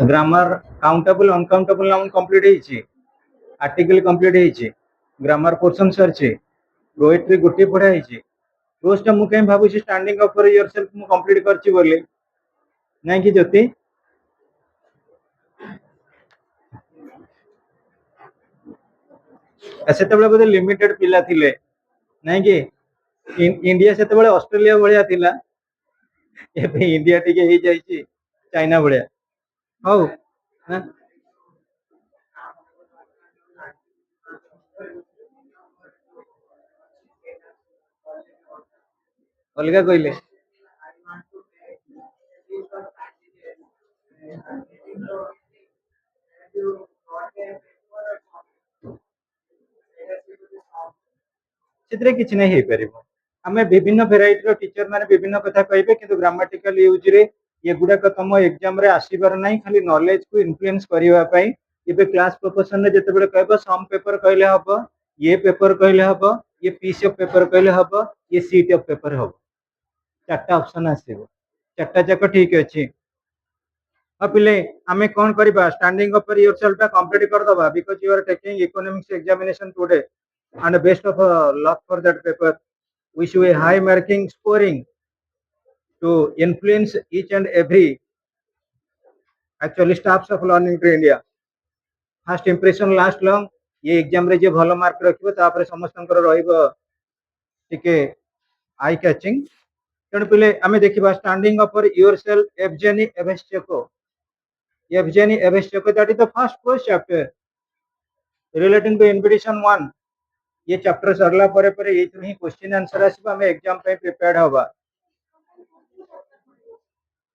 Grammar countable uncountable noun complete होईची, article complete होईची, grammar portion सरची, पोएट्री गोटे पढ़ा होईची। रोजटा मु कहीं भाबुची स्टैंडिंग अप फॉर योरसेल्फ मु कंप्लीट करची बोली नहीं कि ज्योति सेतेबेले बोधे लिमिटेड पिला थिले नहीं कि इंडिया सेतेबेले ऑस्ट्रेलिया भलिया थिला, एबे इंडिया टिके ही जाईची चाइना भलिया हौ हां अलगा कहले किसी नहीं हो पार आम विभिन्न भेराइटर टीचर मैंने विभिन्न कथा कहे कि ग्रामाटिकल यूज रे ये गुड़ाक तुम एग्जाम रे आसबार ना खाली नॉलेज को इन्फ्लुएंस करने क्लास प्रोपोर्शन रे जिते बड़े कह सम पेपर कहले हम ये पेपर कहले हम ये पीस ऑफ पेपर कहले हम ये सीट ऑफ पेपर हम चार्टा ऑप्शन आसो चार्टा जाक ठीक अच्छे हाँ पिले आम कौन करवा standing up for yourself complete करदबा because you are taking economics examination today and best of luck for that paper. Wish you a high marking scoring to influence each and every actually staffs of learning to India. First impression last long. ये exam रे जे भलो mark रखिबो तापर समस्तनकर रहइबो टिके eye catching तेणु पिले आमे देखिबा standing up for yourself Yevgeny Yevtushenko that is the first chapter relating to invitation 1 ये चैप्टर सरला परे ये ही क्वेश्चन आंसर आसीबा हमें एग्जाम पे प्रिपेयर्ड होबा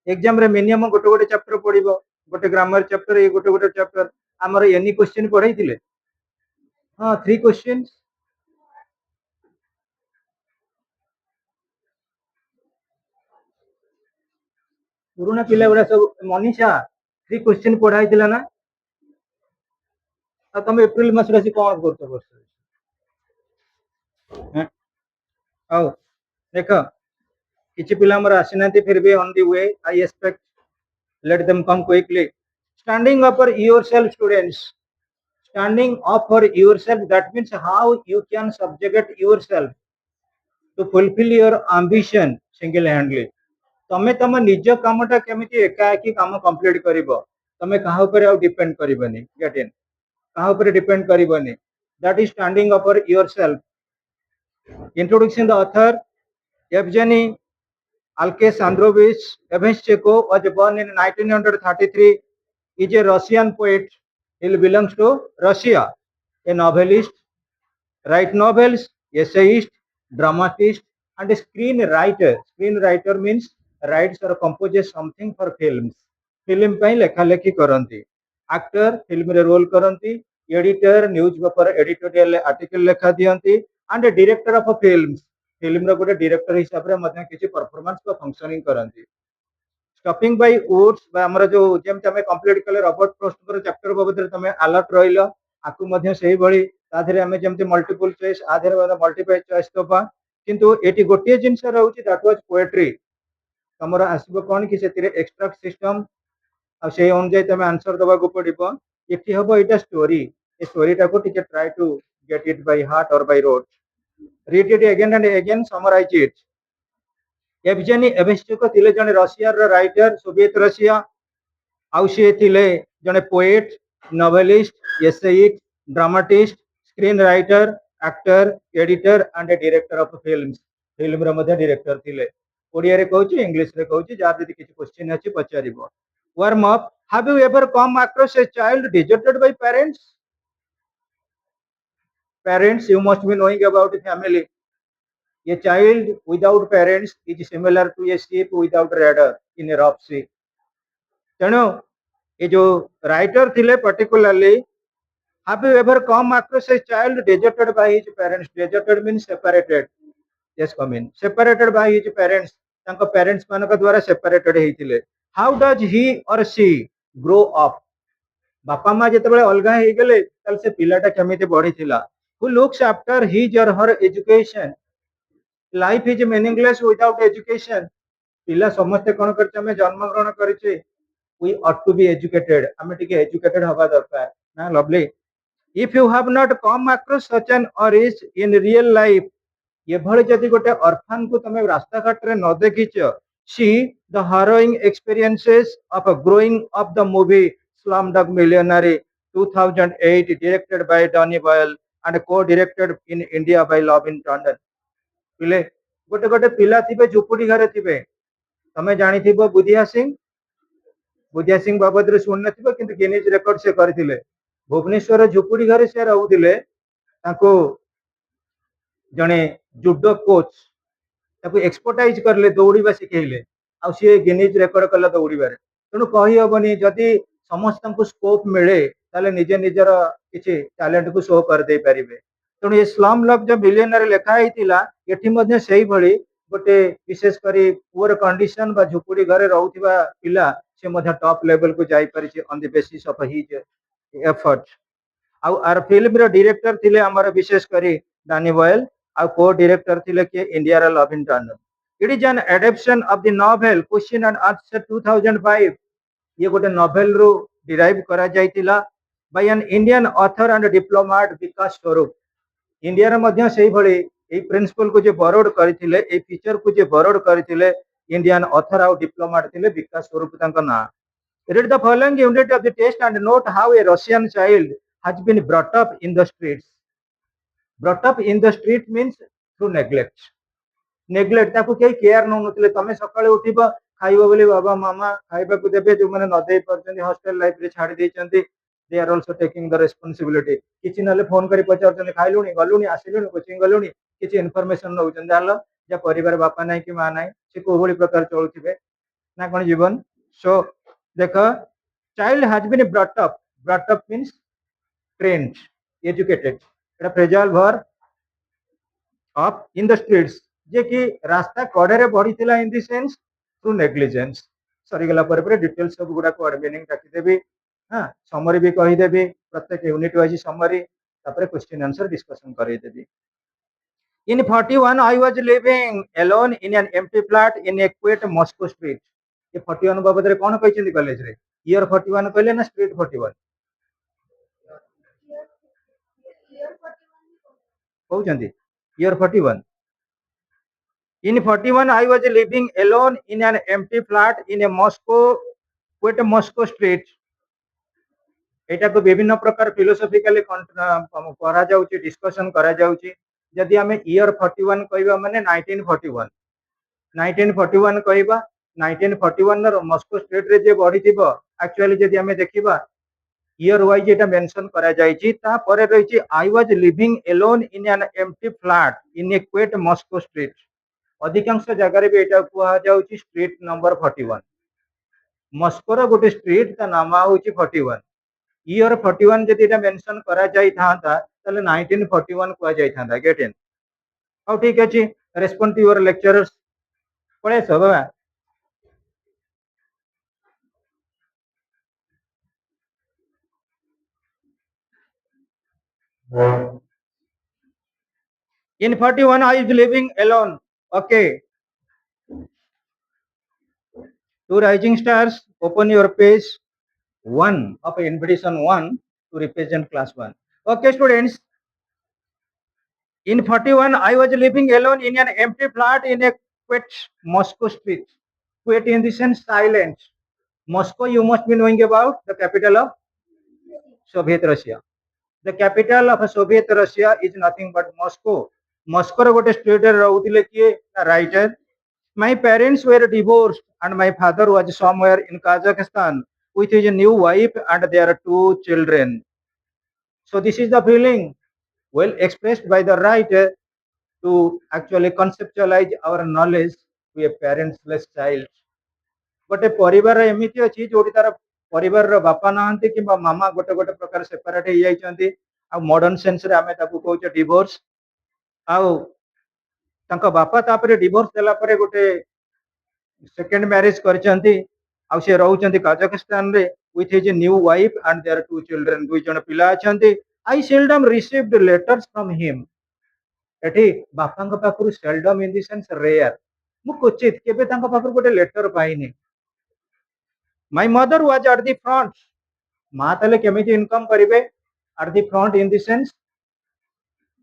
एग्जाम रे मिनिमम गोटे गोटे चैप्टर पढिबो गोटे ग्रामर चैप्टर ये गोटे गोटे चैप्टर हमर एनी क्वेश्चन पढाई थिले हां 3 क्वेश्चंस पुराना पिला गुडा सब मनीषा 3 क्वेश्चन पढाई थिला ना आ तुम अप्रैल मास रासी कोन करतो बस हां आओ देखो किछि पिला हमर आसीनांती फिर भी on the way I expect let them come quickly standing up for yourself students standing up for yourself that means how you can subjugate yourself to fulfill your ambition single handedly तमे तम निज कामटा केमिति एकाकी काम complete करिवो तमे कहा ऊपर आ depend करिवनी gate इन कहा ऊपर डिपेंड करिवनी that is standing up for yourself introducing the author Evgeny Alexandrovich Evgencheko was born in 1933. Is a Russian poet. He belongs to Russia. A novelist, write novels, essayist, dramatist, and a screenwriter. Screenwriter means writes or composes something for films. Film ପାଇଁ ଲେଖା ଲେଖି କରନ୍ତି. Actor film ରେ ରୋଲ କରନ୍ତି. Editor newspaper editorial article ଲେଖା ଦିଅନ୍ତି. And a director of films. Film रो गोटे डायरेक्टर हिसाब रे मध्य किछि परफॉर्मेंस को फंक्शनिंग करंती स्टॉपिंग बाय वुड्स बा हमर जो जेम तमे कंप्लीट कले रॉबर्ट फ्रॉस्ट को चैप्टर बबदरे तमे अलर्ट रहिलो आकु मध्य सेही भली ताधरे हमें जेमते मल्टीपल चॉइस आधरे मल्टीपल चॉइस तोपा किंतु एटी गोटे जिंस रहउची दैट वाज पोएट्री तमरा आसीबो कोन कि सेतिरे एक्सट्रैक्ट सिस्टम आ से अनुसार तमे आंसर दबा को पड़िबो एटी हबो एटा स्टोरी ए स्टोरी टा को टिके try to get it by heart और by rote read it again and again summarize it Evgeny Evgencheko थिले जने रशिया रो राइटर सोवियत रशिया आउ से थिले जने poet novelist essayist dramatist screen writer actor editor and director of films film रो मध्ये डायरेक्टर थिले ओडिया रे कहूची इंग्लिश रे कहूची जार जदी किछि क्वेश्चन अछि पचारिबो warm up have you ever come across a child deserted by parents you must be knowing about the family a child without parents is similar to a ship without rudder in a rough sea तेणु ये जो writer थिले particularly have you ever come across a child deserted by his parents deserted means separated yes come in separated by his parents ତାଙ୍କ parents ମାନଙ୍କ ଦ୍ୱାରା separated ହେଇଥିଲେ. How does he or she grow up? ବାପା ମା ଯେତେବେଳେ ଅଲଗା ହେଇଗଲେ ତାହେଲେ ସେ ପିଲାଟା କେମିତି ବଢିଥିଲା? Who looks after his or her education? Life is meaningless without education. ପିଲା ସମସ୍ତେ କଣ କରିଛେ ଆମେ ଜନ୍ମ ଗ୍ରହଣ କରିଛେ. We ought to be educated. ଆମେ ଟିକେ educated ହବା ଦରକାର ନା lovely. If you have not come across such an orange in real life, ଏଭଳି ଯଦି ଗୋଟେ ଅର୍ଫାନ କୁ ତମେ ରାସ୍ତାଘାଟରେ ନ ଦେଖିଛ, see the harrowing experiences of growing up the movie Slumdog Millionaire 2008 directed by Danny Boyle and co-directed in India by Lovin Tandon. ପିଲେ ଗୋଟେ ଗୋଟେ ପିଲା ଥିବେ ଝୁପୁଡି ଘରେ ଥିବେ, ତମେ ଜାଣିଥିବ ବୁଧିଆ ସିଂ ବାବଦରେ ଶୁଣି ନଥିବ କିନ୍ତୁ ଗିନିଜ ରେକର୍ଡ ସେ କରିଥିଲେ. ଭୁବନେଶ୍ୱର ଝୁପୁଡି ଘରେ ସେ ରହୁଥିଲେ, ତାଙ୍କୁ ଜଣେ ଜୁଡୋ କୋଚ୍ ତାକୁ ଏକ୍ସପର୍ଟାଇଜ କରିଲେ, ଦୌଡ଼ିବା ଶିଖେଇଲେ, ଆଉ ସିଏ ଗିନିଜ ରେକର୍ଡ କଲା ଦୌଡ଼ିବାରେ. ତେଣୁ କହିହବନି ଯଦି ସମସ୍ତଙ୍କୁ ସ୍କୋପ ମିଳେ ତାହେଲେ ନିଜେ ନିଜର କିଛି ଟ୍ୟାଲେଣ୍ଟକୁ ଶୋ କରିଦେଇ ପାରିବେ. ତେଣୁ ଏ ସ୍ଲମ୍ ଲକ୍ ଯୋଉ ମିଲିୟନରେ ଲେଖା ହେଇଥିଲା ଏଠି ମଧ୍ୟ ସେଇଭଳି ଗୋଟେ ବିଶେଷ କରି ପୁଅର କଣ୍ଡିସନ ବା ଝୁପୁଡି ଘରେ ରହୁଥିବା ପିଲା ସେ ମଧ୍ୟ ଟପ୍ ଲେଭେଲକୁ ଯାଇପାରିଛି on the basis of his effort. ଆଉ ଆର ଫିଲ୍ମର ଡିରେକ୍ଟର ଥିଲେ ଆମର ବିଶେଷ କରି ଡାନି ବଏଲ, ଆଉ କୋ ଡିରେକ୍ଟର ଥିଲେ କିଏ ଇଣ୍ଡିଆର ଲଭିନ୍ Tandon. It is an adaptation of the novel Question and Answer 2005. ये गोटे नोवेल रू डिराइव करा जाइतिला by an Indian author and diplomat विकास स्वरूप. इंडिया रे मध्य सेही भली ए प्रिंसिपल को जे बरोड करथिले, ए फीचर को जे बरोड करथिले इंडियन ऑथर और डिप्लोमेट थिले विकास स्वरूप तांका ना. Read the following unit of the text and note how a Russian child has been brought up in the streets. Brought up in the street means through neglect. Neglect ताकू केही care न नथिले. तमे सकाळे उठिबा खाइबो बोली बाबा मामा खाइबा को देबे, जो माने न देई परछन हॉस्टल लाइफ रे छाडी देछंती, they are also taking the responsibility. किछि नले फोन करी पचारछन खाइलुनी गलुनी आसिलुनी कोचिंग गलुनी, किछि इन्फॉर्मेशन नउछन जालो जे परिवार बापा नाही कि मां नाही से कोभଳି प्रकार चलुथिबे ना कोन जीवन. सो देखो, child has been brought up means trained, educated. Etah phrasal verb of in the streets जे कि रास्ता कड़े बढ़ी इन दी सेंस थ्रू नेग्लिजेंस. सरीगला पर डिटेल्स सब गुडा को मीनिंग रखिदेवी. हाँ, समरी भी कहीदेवी, प्रत्येक यूनिट वाइज समरी, तापर क्वेश्चन आंसर डिस्कशन करदेवी. In 41 I was living alone in an empty flat in a quiet Moscow street. ये 41 बाबद रे कोन कहिसेंती कॉलेज रे? ईयर 41 कहले ना street 41 कहउचंती year 41. In 41 I was living alone in an empty flat in a quiet Moscow street. एटा को विभिन्न प्रकार philosophically करा जाउची, डिस्कशन करा जाउची. यदि हमें ईयर 41 कहबा माने 1941 कहबा, 1941 रो मॉस्को स्टेट रे जे बढी थिबो, एक्चुअली यदि हमें देखिबा ईयर वाइज एटा मेंशन करा जायची. ता परे रहिची I was living alone in an empty flat in a quiet Moscow street. अधिकांश जगह भी एटा कुआ जाउची स्ट्रीट नंबर 41. मॉस्को रो गोटे स्ट्रीट ता नाम होची 41. ईयर 41 जदि एटा मेंशन करा जाई थांता तले 1941 कुआ जाई थांता. Get in. हाउ ठीक अछि. Respond to your lecturers. पळे सब बाबा. In 41 I is living alone. Okay. Two rising stars, open your page 1 of invitation 1 to represent class 1. Okay students. In 41 I was living alone in an empty flat in a quiet Moscow street. Quiet in the sense silent. Moscow you must be knowing about, the capital of Soviet Russia. The capital of Soviet Russia is nothing but Moscow. Moscow रो गोटे state रे रहउतिले किए writer. My parents were divorced and my father was somewhere in Kazakhstan with his new wife and their 2 children. So this is the feeling well expressed by the writer to actually conceptualize our knowledge to a parentless child. गोटे परिवार एमिति अछि जोटी तार परिवार रो बापा नाहंती किबा मामा गोटे गोटे प्रकार सेपरेट हे जाइछंती. आ मॉडर्न सेंस रे हमें ताकू कहउछ डिवोर्स. आ तांका बापा तापरे डिवोर्स देला परे गोटे सेकेंड मैरिज करचंती आउ से रहउचंती काजाकिस्तान रे with his new wife and their two children दुई जण पिला अछंती I seldom received letters from him एठी बापांक पाखरु seldom in the sense rare मु क्वचित केबे तांक पाखरु गोटे letter पाइनी my mother was at the front मा तले केमिति इनकम करिवे at the front in the sense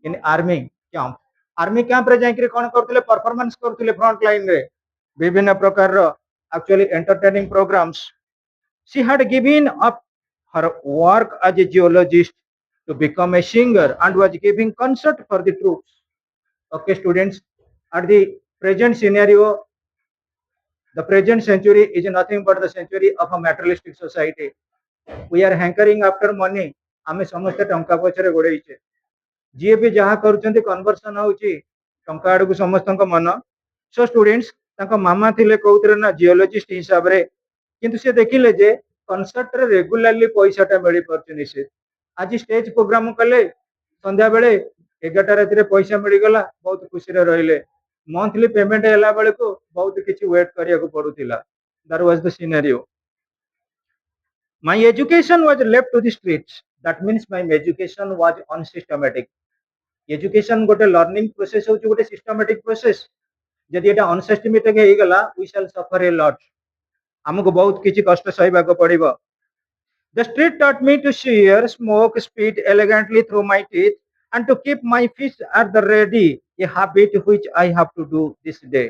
in army camp army camp रे जाई कोन करथिले परफॉर्मेंस करथिले फ्रंट लाइन रे विभिन्न प्रकार रो actually entertaining programs she had given up her work as a geologist to become a singer and was giving concert for the troops okay students at the present scenario the present century is nothing but the century of a materialistic society we are hankering after money आमे समस्त टंका पछरे गोडेइचे जी भी जहाँ करूचंती conversion होउची टंका आडू समस्तक मन so students तांका मामा थिले कहउतरे ना जियोलॉजिस्ट हिसाब रे किंतु से देखिले जे कॉन्सर्ट रे रेगुलरली पैसाटा मिली परचनी से आज स्टेज प्रोग्राम कले संध्या बेले 11टा राति रे पैसा मिली गला बहुत खुशी रे रहिले मंथली पेमेंट हैला बेले को बहुत किछि वेट करिया को पडुतिला that was the scenario my education was left to the streets that means my education was unsystematic education गोटे लर्निंग प्रोसेस होची गोटे सिस्टमैटिक प्रोसेस जदि एटा अनसिस्टमैटिक हे गला we shall suffer a lot हमको बहुत किछि कष्ट सहिबा को पड़िबो the street taught me to share smoke spit elegantly through my teeth and to keep my fish at the ready a habit which I have to do this day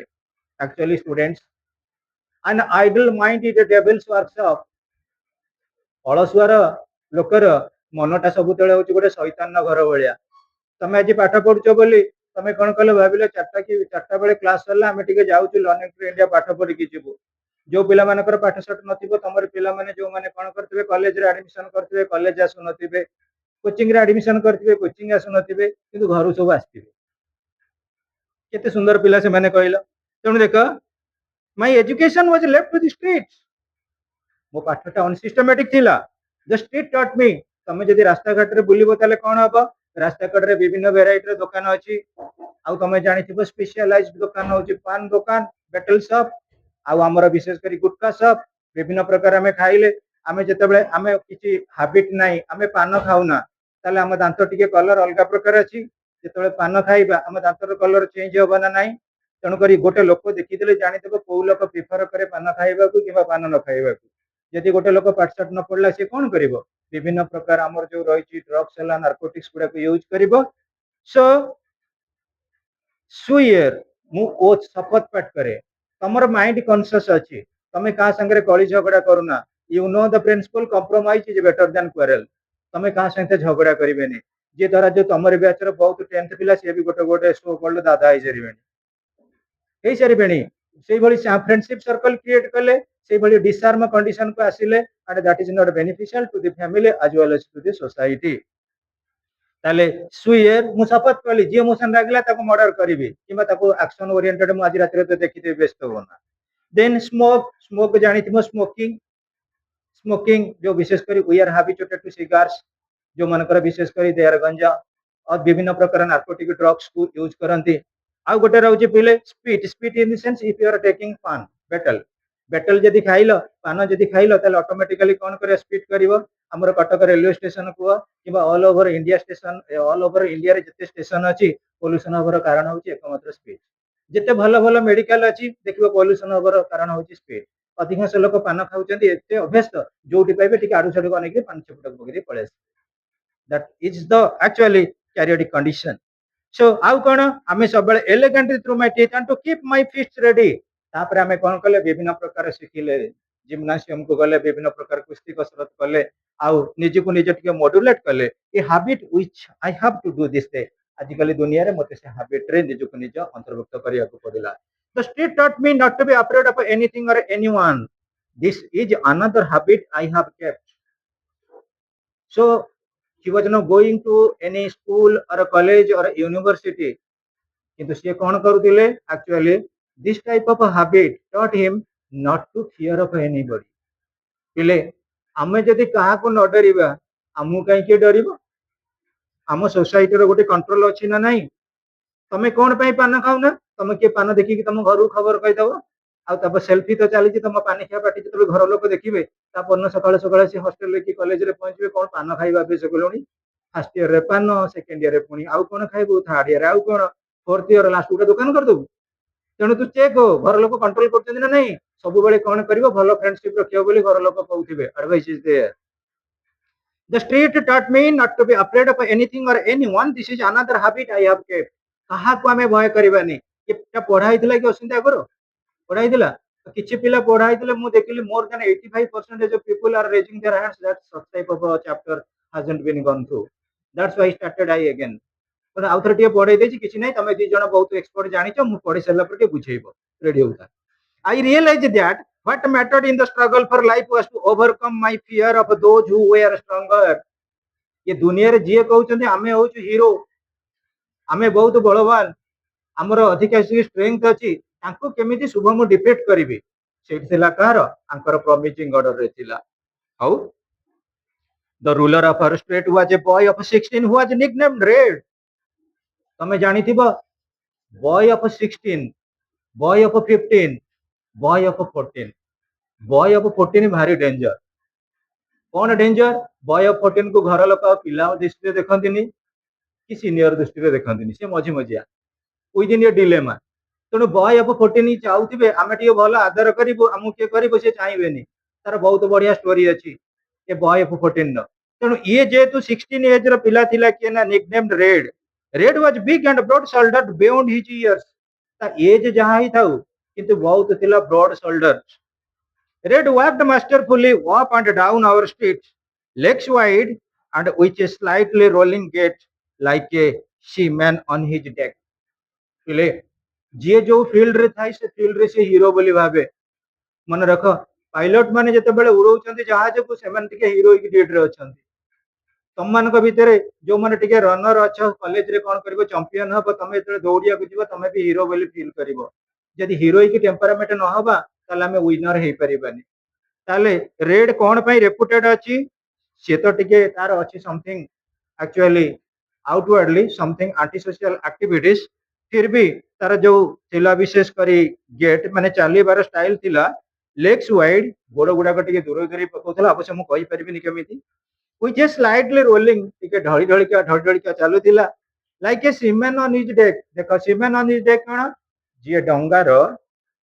actually students an idle mind is a devil's workshop अलसुआर लोकर मनटा सबुतले होची गोटे शैतान घर भलिया तमे आज पाठ पढुछ बोली तमे कोन कले भाबिले चारटा बेले क्लास सरला हमें टिके जाउछु लर्निंग टू इंडिया पाठ पढि कि जिवु जो पिला मानकर पाठ सट नथिबो तमर पिला माने जो माने कोन करथिबे कॉलेज रे एडमिशन करथिबे कॉलेज आसु नथिबे कोचिंग रे एडमिशन करथिबे कोचिंग आसु नथिबे किंतु घरु सब आस्थिबे केते सुंदर पिला से माने कहला तेनु देख my education was left to the streets मो पाठटा अनसिस्टमैटिक थिला द स्ट्रीट टॉट मी तमे जदि रास्ता घाट रे बुलिबो ताले कोन हबो रास्ता कट रे विभिन्न वेराइटी दुकान अछि आउ तमे जानि थिबो स्पेशलाइज्ड दुकान होछि पान दुकान बेटल शॉप आउ हमर विशेष करी गुटका शॉप विभिन्न प्रकार हमें खाइले हमें जतबेले हमें किछि हैबिट नाही हमें पान खाउना ताले हम दांत टिके कलर अलगा प्रकार अछि जतबेले पान खाइबा हम दांतर कलर चेंज होबना नाही तणु करी गोटे लोक देखिदेले जानि थिबो को लोक प्रिफर करे पान खाइबा को किबा पान न खाइबा को यदि गोटे लोक पाठशाठ न पढ़ला से कौन करिवो विभिन्न प्रकार आमर जो रही ड्रग्स है नार्कोटिक्स गुड़ा यूज करिवो सो सुयर मु ओ शपथ पाठ करे तमर माइंड कॉन्शियस अछि तमे का संगे कली झगड़ा करूना you know the principle compromise is better than quarrel तमे का संगे झगड़ा करिवेनी जे द्वारा जो तमर बैच रो बहुत 10th पिला से भी गोटे गोटे सो कॉल्ड दादा आइ सरीबेनी से भली फ्रेंडशिप सर्कल क्रिएट कले से भली डिसआर्म कंडीशन को आसिले and that is not beneficial to the family as well as to the society ताले सुयर मु शपथ कली जे मोशन लागला ताको मर्डर करिवे किबा ताको एक्शन ओरिएंटेड मु आज रात रे तो देखिते व्यस्त होना देन स्मोक जानि थिमो स्मोकिंग जो विशेष करी we are habituated to cigars जो मनकर विशेष करी देयर गंजा और विभिन्न प्रकार नार्कोटिक ड्रग्स को यूज करंती आउ गोटे रहउची पिले spit in the sense if you are taking paan betel जदि खाइलो पान जदि खाइलो ताले ऑटोमेटिकली कोन करे स्पीड करिवो हमर कटक रेलवे स्टेशन को किबा all over India station all over India रे जते स्टेशन अछि पोल्यूशन होबर कारण होची एकमात्र स्पीड जते भलो भलो मेडिकल अछि देखिबो पोल्यूशन होबर कारण होची स्पीड अधिकांश लोक पान खाउचंती एते अभ्यस्त जोटी पाइबे ठीक आडू छडू अनेक पान छपटक बगरी पळे that is the actually cariotic condition so आउ कोन आमे सबले elegantly through my teeth and to keep my fist ready तापर आमे कोन कले विभिन्न प्रकार शिखिले जिम्नासियम को गले विभिन्न प्रकार कुश्ती कसरत कले आउ निजे को निजे टिके मॉड्यूलेट कले a habit which I have to do this day आजिकली दुनिया रे मते से हैबिट रे निजे को निजे अंतर्भुक्त करिया को पड़िला the street taught me not to be afraid of anything or anyone this is another habit I have kept so he was not going to any school or a college or a university किंतु से कौन करुतिले actually this type of habit taught him not to fear of anybody पिले आमे जदि काहा को न डरिबा हमु काई के डरिबो हम सोसाइटी रो गोटे कंट्रोल अछि ना नहीं तमे कोन पई पान खाउ ना तमे के पान देखि कि तम घर खबर कहि दबो सेल्फी तो चली तुम पानी खिया पार्टी जो घर लोक देखिए तापर सका सका सी हस्टेल कि कलेज पहुंचे कौन पान खाଇବା अभ्यास कलुणी फास्ट इयर रे पान सेकेंड इयर रे पुणी आउ कौन खाइबू थर्ड इयर आउ कौन फोर्थ इयर लास्ट गोटे दुकान करदेबू तेणु तू चेक हो घर लोक कंट्रोल कर ना नहीं सब कौन कर भल फ्रेंडशिप रखियो बोली घर लोक कहते advice is there The street taught me not to be afraid of anything or anyone. This is another habit I have kept. कहा को आमे भय करबानी ये पढ़ाई थिला कि असिंता करो पढ़ाई थिला तो किछि पिला पढ़ाई थिले मु देखिली more than 85% of people are raising their hands that such type of a chapter hasn't been gone through. That's why I started I again. पर आउ थरे टिके पढ़ाई देछि किछि नै तमे दी जण बहुत एक्सपर्ट जानिछो मु पढ़ी सला पर के बुझेइबो रेडी होता I realized that what mattered in the struggle for life was to overcome my fear of those who were stronger. ये दुनिया रे जी कहउछन्ते आमे होछु हीरो आमे बहुत बलवान हमर अधिक स्ट्रेंथ अछि तांको केमिति शुभम डिफीट करिवे सेट थिला कार आंकर प्रॉमिसिंग ऑर्डर रे थिला how the ruler of our state was a boy of 16 who was nicknamed Red. तमे जानिथिबो boy of 16 boy of 15 boy of 14 boy of 14 भारी डेंजर कौन डेंजर बॉय ऑफ 14 को घर लोक पिला दृष्टि देखती कि सीनियर दृष्टि देखती सी मझी मझिया विदिन ए डिलेमा तेणु बॉय ऑफ 14 चाहूबे आम टे भल आदर करूँ आमको किए कर चाहबे तार बहुत बढ़िया स्टोरी अच्छी ए बॉय ऑफ 14 तेणु ये जेहेतु 16 एज पिला थिला किए ना nicknamed Red Red was big and broad shouldered beyond his years ता एज जहां ही थाउ किंतु बहुत थिला broad shoulders Red walked masterfully up and down our streets, legs wide and with a slightly rolling gait like a seaman on his deck. पिले जी जो field रे थाई से फील्ड रे से हीरो बोली भाबे मन रख पायलट माने जते बेले उड़ौचंती जहाज को सेमन टिके हीरोइक डेट रे अछंती तम मान भितर जो मैंने टिके रनर अच्छ कॉलेज रे कौन करिवो चैंपियन हबो तमे जते दौड़िया को जीव तमे भी हीरो बोली फील करिवो जदि हीरोइक टेम्परामेंट न हबा ताले हमें विनर हे परिबानी ताले रेड कौन पई रेपुटेड अछि से तो टिके तार अछि something actually outwardly something anti social activities फिर भी तार जो थिला विशेष करी गेट माने चालीबार स्टाइल थिला लेग्स वाइड गोड़ गुडा टिके दूर दूर पकोथला अवश्य मु कहि परिबिनी केमिति which is slightly rolling टिके ढळी ढळिका चालुथिला like a seaman on his deck देखो seaman on his deck कण जे डंगार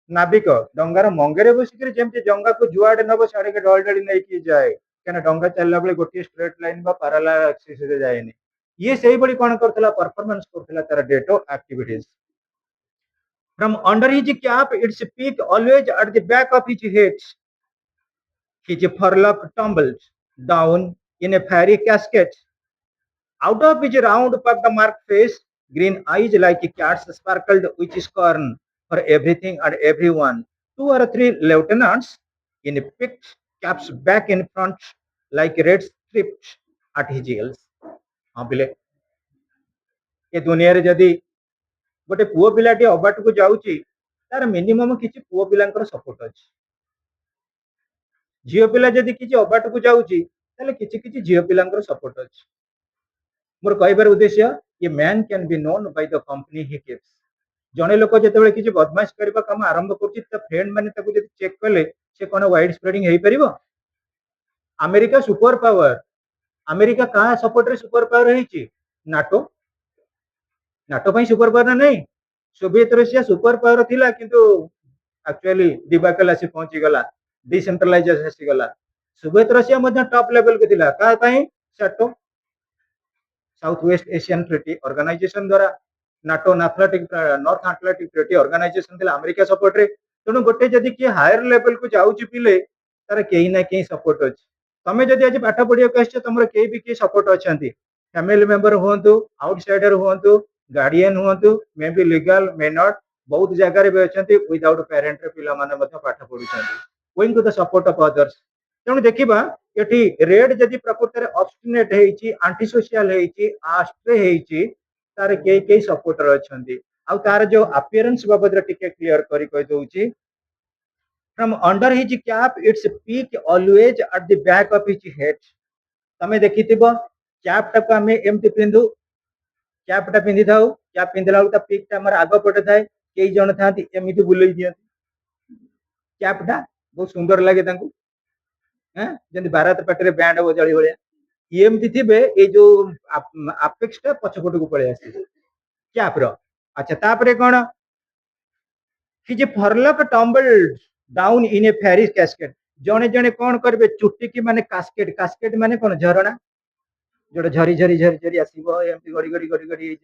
नाविक डंगार मंगेरे बसिक जमती डंगा को जुआडे नब साड़े के ढल ढली नहीं की जाए क्या डंगा चलला बेले गोटे स्ट्रेट लाइन बा पैरेलल एक्सिस रे जाएनी ये सही बड़ी कौन करथला परफॉर्मेंस करथला तार डेटो activities from under his cap its peak always at the back of his head his furlock tumbled down in a fairy cascade out of his round puffed marked face green eyes like a cat's sparkled which is corn for everything and everyone. Two or three lieutenants in picked caps back in front like red strips at his heels. हाँ पिले ये दुनिया रे जदी गोटे पुओ पिलाटी अबाट को जाउची तार मिनिमम किछि पुओ पिलांकर सपोर्ट अछि झियो पिला जदी किछि अबाट को जाउची ताले किछि किछि झियो पिलांकर सपोर्ट अछि मोर कहबार उद्देश्य ये man can be known by the company he keeps जने लोक जेतेबेले किछि बदमाश करबा काम आरंभ करछि त फ्रेंड माने ताको जदी चेक कले से कोन वाइड स्प्रेडिंग हेई परिबो अमेरिका सुपर पावर अमेरिका का सपोर्ट रे सुपर पावर हेछि नाटो नाटो पई सुपर पावर नहीं सोवियत रशिया सुपर पावर थिला किंतु एक्चुअली दिबाकल आसी पहुंची गला डिसेंट्रलाइजेशन आसी गला सोवियत रशिया मध्ये टॉप लेवल के थिला का पई SEATO south west Asian treaty organisation द्वारा NATO north Atlantic treaty organisation थिला अमेरिका सपोर्ट रे तेणु गोटे जदि किए हायर लेवल को जाउची पिले तार केही ना केही सपोर्ट अछि तमे जदि आज पाठ पढ़िया कहछ तमरो केही भी केही सपोर्ट अछंती फैमिली मेंबर हुअंतु आउटसाइडर हुअंतु गार्डियन हुअंतु may be legal may not बहुत जगह रे भी अछंती विदाउट पेरेंट रे पिला माने मध्ये पाठ पढुछंती going to the support of others तेणु देखिबा एठी रेड जदि प्रकृति रे ऑब्स्टिनेट हेइची एंटी सोशल हेइची आस्ट्रे हेइची तार केही केही सपोर्टर अछंती आ तार जो अपीयरेंस बाबद रे टिके क्लियर करी कहि दउची from under his cap its peak always at the back of his head तमे देखिथिबो कैप टा को हमें एमति पिंदु कैप टा पिंदी थाउ कैप पिंदला ता पीक ता हमर आगो पटे थाए केई जण थांती एमिति बुलई दियंती कैपटा बहुत सुंदर लगे तांको जमी भारत पाटे बैंड बजाड़ी भाया एमती थे ये जो आपेक्सटा पछपट को पलि आस कैप अच्छा तापर कौन कि जे Furlock tumbled down in a fairy casket जड़े जड़े कौन करेंगे चुटी की माने कास्केट कास्केट माने कौन झरणा जो झरी झरी झरी झरी आसो एमती गड़ी गड़ी गड़ी गड़ी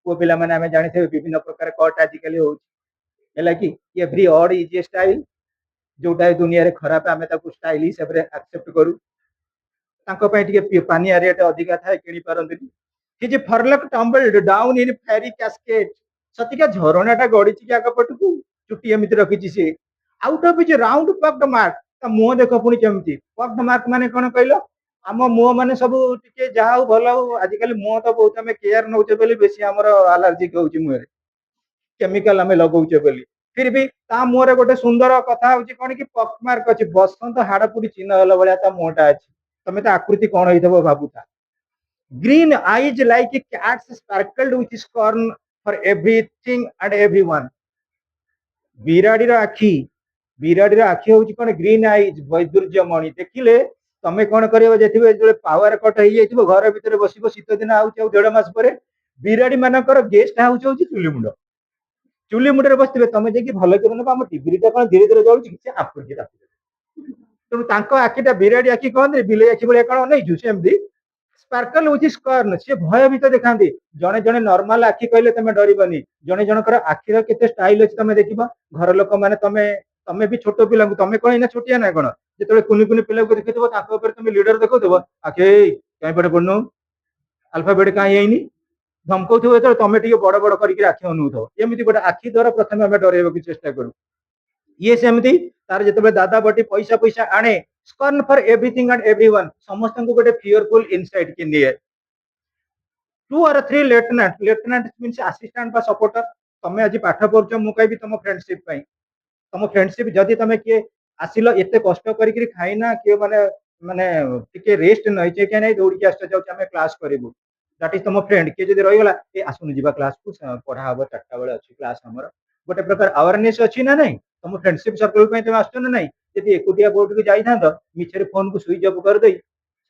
पुओ पिला माने आमे जानिथे विभिन्न प्रकार कट आजिकल होला कि every odd is a style जोटा दुनिया रे खराब आमे ताकू स्टाइल हिसाब रे एक्सेप्ट करू तांको पय टिके पानी रेट अधिका थाए किनी पारंतिनी कि जे Furlock tumbled down in fairy casket सतिका झरणाटा गड़ीची कि आग पटकू चुटी एमती रखिची से out of his round pocked mark ता मुंह देख पुणी केमती पक्ड मार्क माने कौन कहलो आम मुह मैंने सब टे जहाँ भल आजिकल मुह तो बहुत आम केयर नौचे बोली बेसी आमर आलर्जिक होची मुहरे केमिकल आम लगौचे बोली फिर भी ता मुहरे गोटे सुंदर कथा होची कौन कि पक मार्क अच्छी बसंत हाड़पुड़ी चिन्ह हल भाया ता मुहटा अच्छी तमें तो आकृति कौन हो भावुता green eyes like cats sparkled with scorn for everything and everyone बिराड़ी आखि हूँ कौन ग्रीन आईज वैदुर्यमणि देखिले तमें कौन कर पावर कट हो घर भितर बस शीत दिन आउ देढ़ मास पर बिराड़ी मानकर गेस्ट हाउस हूँ चुली मुंडे बसते तुम जाकि भल कर टीवीटा कौन धीरे धीरे जलुची आपुरी तेणु आखिटा बिराड़ी आखि कहते बिले आखि भाया कौन नहीं सेमती स्पार्कल होची स्कर्न सी भयभीत देखा जड़े जड़े नॉर्मल आखि कहले तुम डरबनी जड़े जनकर आखिर केते स्टाइल अच्छी तुम देख घर लोक मैंने तमें भी छोट पिला तुम कौन इना छोटिया ना कौन जो कुनि कुनि पिला देखी तुम लीडर देखो आखे कहीं पटे पड़नु अल्फाबेट कहीं धमकौ तुम टे बड़ बड़ करके आखि अनुथो एमती गोटे आखि द्वारा प्रथम आम डर चेष्टा करूँ ये सेमती तार जो दादा बटी पैसा पैसा आने स्कर्न फॉर एवरीथिंग एंड एवरीवन समस्त को गोटे फियरफुल इनसाइट कि निये 2 or 3 लेफ्टिनेंट मीन्स असिस्टेंट बा सपोर्टर तमें आज पाठ पढ़ुच मु कहि तुम फ्रेंडशिप तुम फ्रेंडशिप जदि तुम किए आसिल एत कष्ट कर खाइना किए माने माने टिके रेस्ट नहीं क्या नहीं दौड़ के आम क्लास करूँ दैट इज तुम फ्रेंड किए जब रहीगला ये आसुन जा क्लास को पढ़ा हम 4टा बेले अच्छी क्लास आमर गोटे प्रकार अवेयरनेस अच्छी ना नहीं तुम फ्रेंडशिप सर्कल तुम आस ना नहीं जी एकुटिया बोर्ड को जाता मिछे फोन को स्विच अफ कर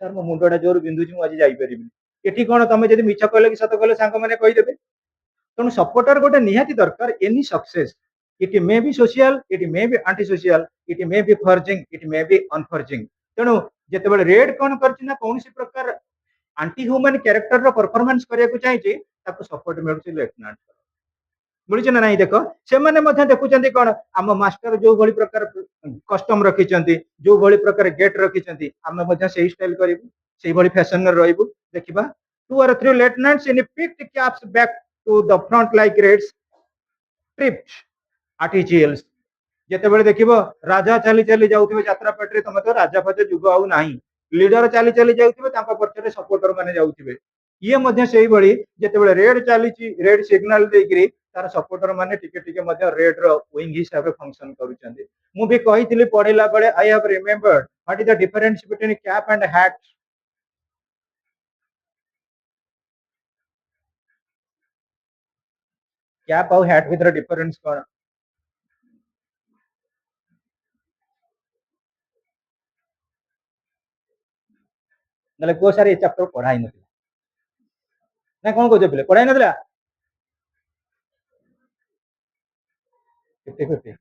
सर मो मुंडा जोर बिंदुची मुझे जापरि ये कौन तुम जब मिछ कल कि सत कल सांग मैंने कहीदेवे तेणु सपोर्टर गोटे निहाती दरकार any success it may be social it may be anti social it may be forging it may be unforging तेणु जिते रेड कौन कर कौन प्रकार आंटी ह्यूमन क्यारेक्टर परफॉर्मेंस करने को चाहिए सपोर्ट मिलूँ लेफ्टिनेंट मिलूँ ना नहीं देख से देखुं कौन आम मास्टर जो भाई प्रकार कस्टम रखिंट जो भाई प्रकार गेट रखिंट आम से स्टाइल करूँ से भाई फैशन रही देखा 2 or 3 lieutenants in picked caps back to the front like reds tripped at his heels जिते देख राजा चली चली जाऊे यात्रा पेटे तुम तो राजा फज जुग आउ ना लीडर चली चली जाऊे पक्षे सपोर्टर मैंने जाऊे ये से भाई जिते रेड चली रेड सिग्नाल देकर तार सपोर्टर मैंने टिके टिके रेड विंग हिसाब से फंक्शन करुँच मुझे कही पढ़ला बेले I have remembered what is the difference between cap and hat cap और हैट भीतर डिफरेंस कौन ना कह सार ये चैप्टर पढ़ाई ना कौन कह पे पढ़ाई ना 50-50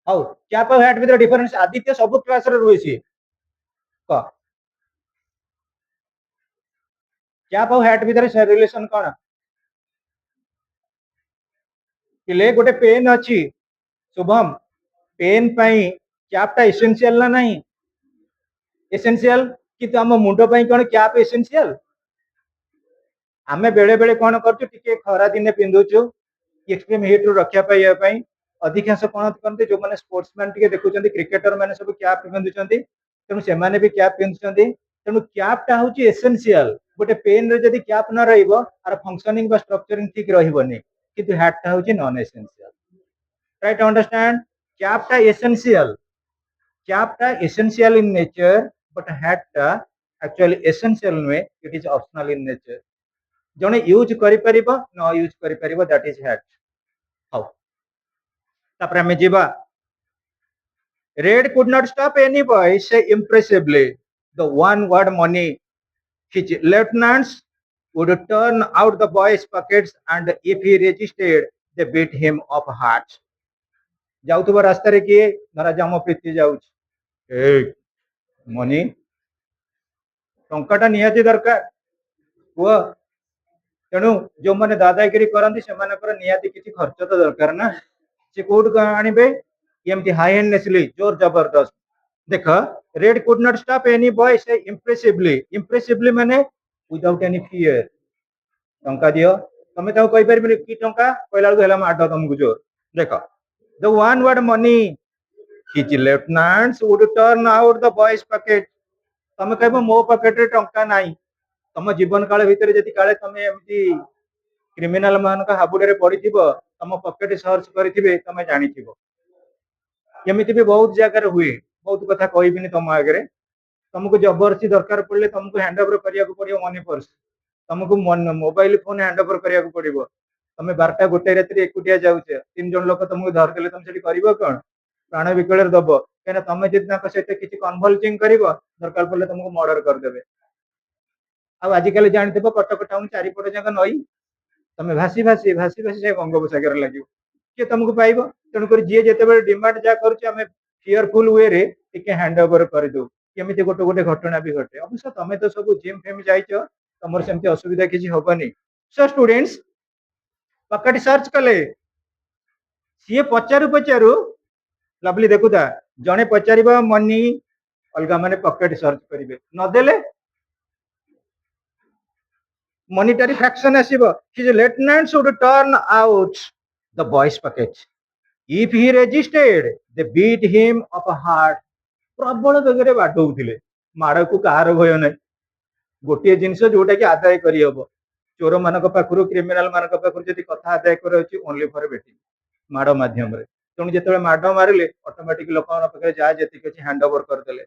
हाउ कैप और हैट भीतर डिफरेंस आदित्य सब क्लास रे रुए सी क कैप और हैट भीतर रिलेशन कौन पिले गोटे पेन अच्छी शुभम पेन कैपटा एसेंशियल ना नहीं एसेंशियल कि आम मुंड कौन कैप एसेंशियल आम बेले बेले कौन कर खरा दिन पिंधुचु एक्सट्रीम हिट रु रक्षा पाई अधिकांश कौन करते जो मैंने स्पोर्ट्समैन टी देखुं क्रिकेटर मैंने सब कैप पिंधुं तेणु से भी कैप पिंधुं तेणु कैपटा हूँ एसेंशियल गोटे पेन रे कैप न रही फंक्शनिंग स्ट्रक्चरिंग ठीक रही किंतु हैटटा हूँ non essential try to understand कैपटा एसेंशियल इन नेचर बट हैटटा एक्चुअली एसेंशियल नुहे it is optional in nature जने यूज करि न यूज करि दैट इज हैट हाउ तापर हमें जीवा Red could not stop any boy, say impressively. The one word money. His lieutenants would turn out the boy's pockets, and if he resisted, they beat him up hard. ଯାଉଥିବା ରାସ୍ତାରେ କିଏ ଧରାଯାଉ ଆମ ପ୍ରୀତି ଯାଉଛି, ଏ money ଟଙ୍କାଟା ନିହାତି ଦରକାର କୁହ। ତେଣୁ ଯୋଉମାନେ ଦାଦାଗିରି କରନ୍ତି ସେମାନଙ୍କର ନିହାତି କିଛି ଖର୍ଚ୍ଚ ତ ଦରକାର ନା, ସେ କୋଉଠୁ ଆଣିବେ? ଏମିତି ହାଇଏଣ୍ଡନେସଲି ଜୋର ଜବରଦସ୍ତ। ଦେଖ, Red could not stop any boy ସେ ଇମ୍ପ୍ରେସିଭଲି। ଇମ୍ପ୍ରେସିଭଲି ମାନେ ୱିଦାଉଟ୍ ଏନି ଫିୟର। ଟଙ୍କା ଦିଅ, ତମେ ତାକୁ କହିପାରିବନି କି ଟଙ୍କା କହିଲା ବେଳକୁ ହେଲା ମାଡ ତମକୁ ଜୋର। ଦେଖ, the one word money, his lieutenants would turn out the boy's pocket। ତମେ କହିବ ମୋ ପକେଟରେ ଟଙ୍କା ନାହିଁ, ତମ ଜୀବନ କାଳ ଭିତରେ ଯଦି କାଳେ ତମେ ଏମିତି କ୍ରିମିନାଲ ମାନଙ୍କ ହାବୁଡରେ ପଡିଥିବ, ତମ ପକେଟ ସର୍ଚ୍ଚ କରିଥିବେ, ତମେ ଜାଣିଥିବ। ଏମିତି ବି ବହୁତ ଜାଗାରେ ହୁଏ, ବହୁତ କଥା କହିବିନି ତମ ଆଗରେ। ତମକୁ ଜବରଦସ୍ତି ଦରକାର ପଡିଲେ ତମକୁ ହ୍ୟାଣ୍ଡ ଓଭର କରିବାକୁ ପଡିବ ମନି ପର୍ସ, ତମକୁ ମୋବାଇଲ ଫୋନ ହ୍ୟାଣ୍ଡ ଓଭର କରିବାକୁ ପଡିବ। ତମେ 12ଟା 1 ରାତିରେ ଏକୁଟିଆ ଯାଉଛ, 3 ଜଣ ଲୋକ ତମକୁ ଧରିଦେଲେ ତମେ ସେଠି କରିବ କଣ? ପ୍ରାଣ ବିକଳରେ ଦବ, କାହିଁକିନା ତମେ ଯଦି ତାଙ୍କ ସହିତ କିଛି କନଭଲସିଂ କରିବ, ଦରକାର ପଡିଲେ ତମକୁ ମର୍ଡର କରିଦେବେ। ଆଉ ଆଜିକାଲି ଜାଣିଥିବ କଟକ ଟାଉନ ଚାରିପଟ ଯାକ ନଈ, ତମେ ଭାସି ଭାସି ଭାସି ଭାସି ସେ ବଙ୍ଗୋପସାଗର ଲାଗିବ, କିଏ ତମକୁ ପାଇବ? ତେଣୁକରି ଯିଏ ଯେତେବେଳେ ଡିମାଣ୍ଡ ଯାହା କରୁଛି ଆମେ ଫିୟରଫୁଲ ୱେରେ ଟିକେ ହ୍ୟାଣ୍ଡ ଓଭର କରିଦଉ, କେମିତି ଗୋଟେ ଗୋଟେ ଘଟଣା ବି ଘଟେ। ଅବଶ୍ୟ ତମେ ତ ସବୁ ଜିମ୍ ଫିମ୍ ଯାଇଛ, ତମର ସେମିତି ଅସୁବିଧା କିଛି ହବନି। ସୋ ଷ୍ଟୁଡେଣ୍ଟସ୍ ପକେଟ ସର୍ଚ୍ଚ କଲେ, ସିଏ ପଚାରୁ ପଚାରୁ ଲଭଲି ଦେଖୁଥା, ଜଣେ ପଚାରିବ ମନି, ଅଲଗା ମାନେ ପକେଟ ସର୍ଚ୍ଚ କରିବେ, ନଦେଲେ monetary fraction ଆସିବ। his lieutenants would turn out the boy's pocket, if he resisted they beat him up hard। ପ୍ରବଳ ବେଗରେ ବାଡଉଥିଲେ, ମାଡକୁ କାହାର ଭୟ ନାହିଁ। ଗୋଟିଏ ଜିନିଷ ଯୋଉଟା କି ଆଦାୟ କରିହବ, ଚୋର ମାନଙ୍କ ପାଖରୁ କ୍ରିମିନାଲ ମାନଙ୍କ ପାଖରୁ ଯଦି କଥା ଆଦାୟ କରାଯାଉଛି ଓନ୍ଲି ଫର ବେଟିଂ, ମାଡ ମାଧ୍ୟମରେ। ତେଣୁ ଯେତେବେଳେ ମାଡ ମାରିଲେ ଅଟୋମେଟିକ ଲୋକମାନଙ୍କ ପାଖରେ ଯାହା ଯେତିକି ଅଛି ହ୍ୟାଣ୍ଡ ଓଭର କରିଦେଲେ।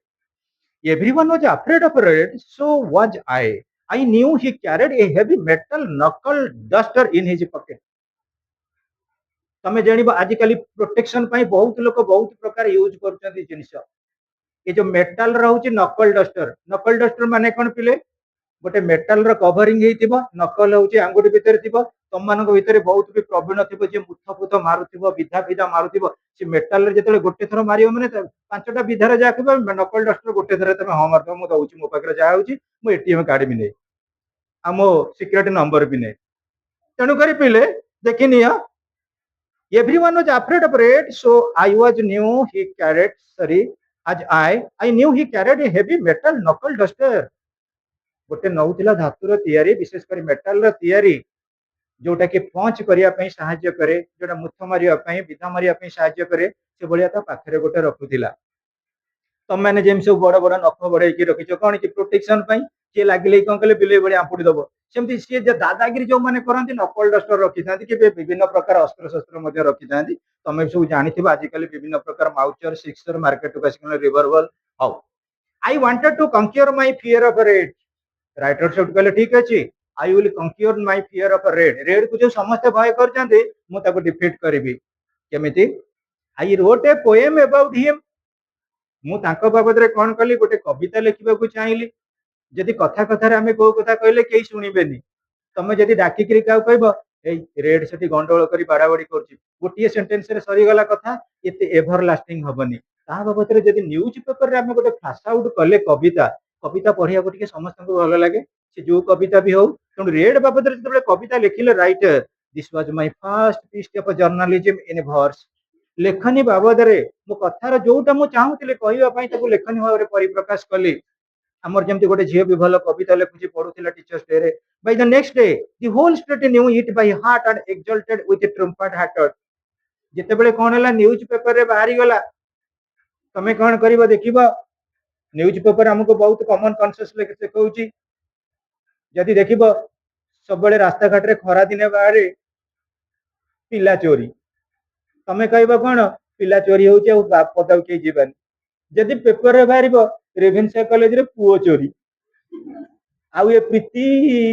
Everyone was afraid of Red, so was I। I knew he carried a heavy metal knuckle duster in his pocket। ତମେ ଜାଣିବ ଆଜିକାଲି ପ୍ରୋଟେକ୍ସନ ପାଇଁ ବହୁତ ଲୋକ ବହୁତ ପ୍ରକାର ୟୁଜ କରୁଛନ୍ତି ଜିନିଷ। ଏ ଯୋଉ ମେଟାଲ ରହୁଛି ନକଲ ଡଷ୍ଟର, ନକଲ ଡଷ୍ଟର ମାନେ କଣ ପିଲେ? ଗୋଟେ ମେଟାଲ ର କଭରିଂ ହେଇଥିବ, ନକଲ ହଉଛି ଆଙ୍ଗୁଠି ଭିତରେ ଥିବ। ତମମାନଙ୍କ ଭିତରେ ବହୁତ ବି ପ୍ରବୀଣ ଥିବ, ଯିଏ ମୁଥ ଫୁଥ ମାରୁଥିବ, ବିଧା ଫିଧା ମାରୁଥିବ, ସେ ମେଟାଲରେ ଯେତେବେଳେ ଗୋଟେ ଥର ମାରିବ ମାନେ 5ଟା ବିଧାରେ ଯାହା ଥିବ, ନକଲ ଡଷ୍ଟର ଗୋଟେ ଥର ତମେ ହଁ ମାରିଦବ, ମୁଁ ଦଉଛି, ମୋ ପାଖରେ ଯାହା ହଉଛି ମୁଁ ଏଟିଏମ କାର୍ଡ ବି ନେଇ, ଆଉ ମୋ ସିକ୍ରେଟ ନମ୍ବର ବି ନେଇ। ତେଣୁକରି ପିଲେ ଦେଖିନିଅ, everyone was afraid of Red, so I knew he carried, sorry, as I knew he carried a heavy metal knuckle duster। ଗୋଟେ ନଉଥିଲା ଧାତୁର ତିଆରି, ବିଶେଷ କରି ମେଟାଲର ତିଆରି, ଯୋଉଟା କି ପଞ୍ଚ କରିବା ପାଇଁ ସାହାଯ୍ୟ କରେ, ଯୋଉଟା ମୁଥ ମାରିବା ପାଇଁ, ବିଧା ମାରିବା ପାଇଁ ସାହାଯ୍ୟ କରେ, ସେଭଳିଆ ତା ପାଖରେ ଗୋଟେ ରଖୁଥିଲା। ତମମାନେ ଯେମିତି ସବୁ ବଡ ବଡ ନଖ ବଢେଇକି ରଖିଛ, କଣ କି ପ୍ରୋଟେକ୍ସନ ପାଇଁ, ସିଏ ଲାଗିଲେ କଣ କଲେ ବିଲେଇ ଭଳି ଆମ୍ପୁଡି ଦବ। ସେମିତି ସିଏ ଯେ ଦାଦାଗିରି ଯୋଉମାନେ କରନ୍ତି ନକଲ ଡଷ୍ଟର ରଖିଥାନ୍ତି, କି ବିଭିନ୍ନ ପ୍ରକାର ଅସ୍ତ୍ରଶସ୍ତ୍ର ମଧ୍ୟ ରଖିଥାନ୍ତି। ତମେ ସବୁ ଜାଣିଥିବ ଆଜିକାଲି ବିଭିନ୍ନ ପ୍ରକାର ମାଉଚର, ସିକ୍ସର ମାର୍କେଟକୁ ଆସିକି ରିଭଲଭର। ହଉ, I wanted to conquer my fear of Red। Writer ସେଠୁ କହିଲେ ଠିକ ଅଛି, I will conquer my fear of Red। Red କୁ ଯୋଉ ସମସ୍ତେ ଭୟ କରୁଛନ୍ତି, ମୁଁ ତାକୁ ଡିଫିଟ୍ କରିବି। କେମିତି? I wrote a poem about him। ମୁଁ ତାଙ୍କ ବାବଦରେ କଣ କଲି, ଗୋଟେ କବିତା ଲେଖିବାକୁ ଚାହିଁଲି। ଯଦି କଥା କଥାରେ ଆମେ କୋଉ କଥା କହିଲେ କେହି ଶୁଣିବେନି, ତମେ ଯଦି ଡାକିକିରି କାହାକୁ କହିବ ଏଇ ରେଡ ସେଠି ଗଣ୍ଡଗୋଳ କରି ବାଡାବାଡି କରୁଛି, ଗୋଟିଏ ସେଣ୍ଟେନ୍ସରେ ସରିଗଲା କଥା, ଏତେ ଏଭର ଲାଷ୍ଟିଂ ହବନି। ତା ବାବଦରେ ଯଦି ନ୍ୟୁଜ ପେପରରେ ଆମେ ଗୋଟେ ଫ୍ଲାସ ଆଉଟ କଲେ କବିତା, କବିତା ପଢିବାକୁ ଟିକେ ସମସ୍ତଙ୍କୁ ଭଲ ଲାଗେ, ସେ ଯୋଉ କବିତା ବି ହଉ। ତେଣୁ ରେଡ ବାବଦରେ ଯେତେବେଳେ କବିତା ଲେଖିଲେ writer, this was my first piece of journalism in verse. ଲେଖନୀ ବାବଦରେ ମୋ କଥାର ଯୋଉଟା ମୁଁ ଚାହୁଁଥିଲି କହିବା ପାଇଁ, ତାକୁ ଲେଖନୀ ଭାବରେ ପରିପ୍ରକାଶ କଲି। ଆମର ଯେମିତି ଗୋଟେ ଝିଅ ବି ଭଲ କବିତା ଲେଖୁଛି, ପଢୁଥିଲା ଟିଚର୍ସ ଡେ ରେ। By the next day the whole state knew it by heart and exalted with trumpet hearted. ଯେତେବେଳେ କଣ ହେଲା, ନ୍ୟୁଜ ପେପରରେ ବାହାରିଗଲା, ତମେ କଣ କରିବ ଦେଖିବ, ନ୍ୟୁଜ ପେପର ଆମକୁ ବହୁତ କମନ କନସେପ୍ଟ ଶିଖଉଛି। ଯଦି ଦେଖିବ ସବୁବେଳେ ରାସ୍ତାଘାଟରେ ଖରା ଦିନେ ବାହାରେ ପିଲା ଚୋରି, ତମେ କହିବ କଣ, ପିଲା ଚୋରି ହଉଛି ଆଉ ପଦାକୁ କେହି ଯିବାନି। ଯଦି ପେପରରେ ବାହାରିବ ରେଭେନ୍ସା କଲେଜରେ ପୁଅ ଚୋରି, ଆଉ ଏ ପ୍ରୀତି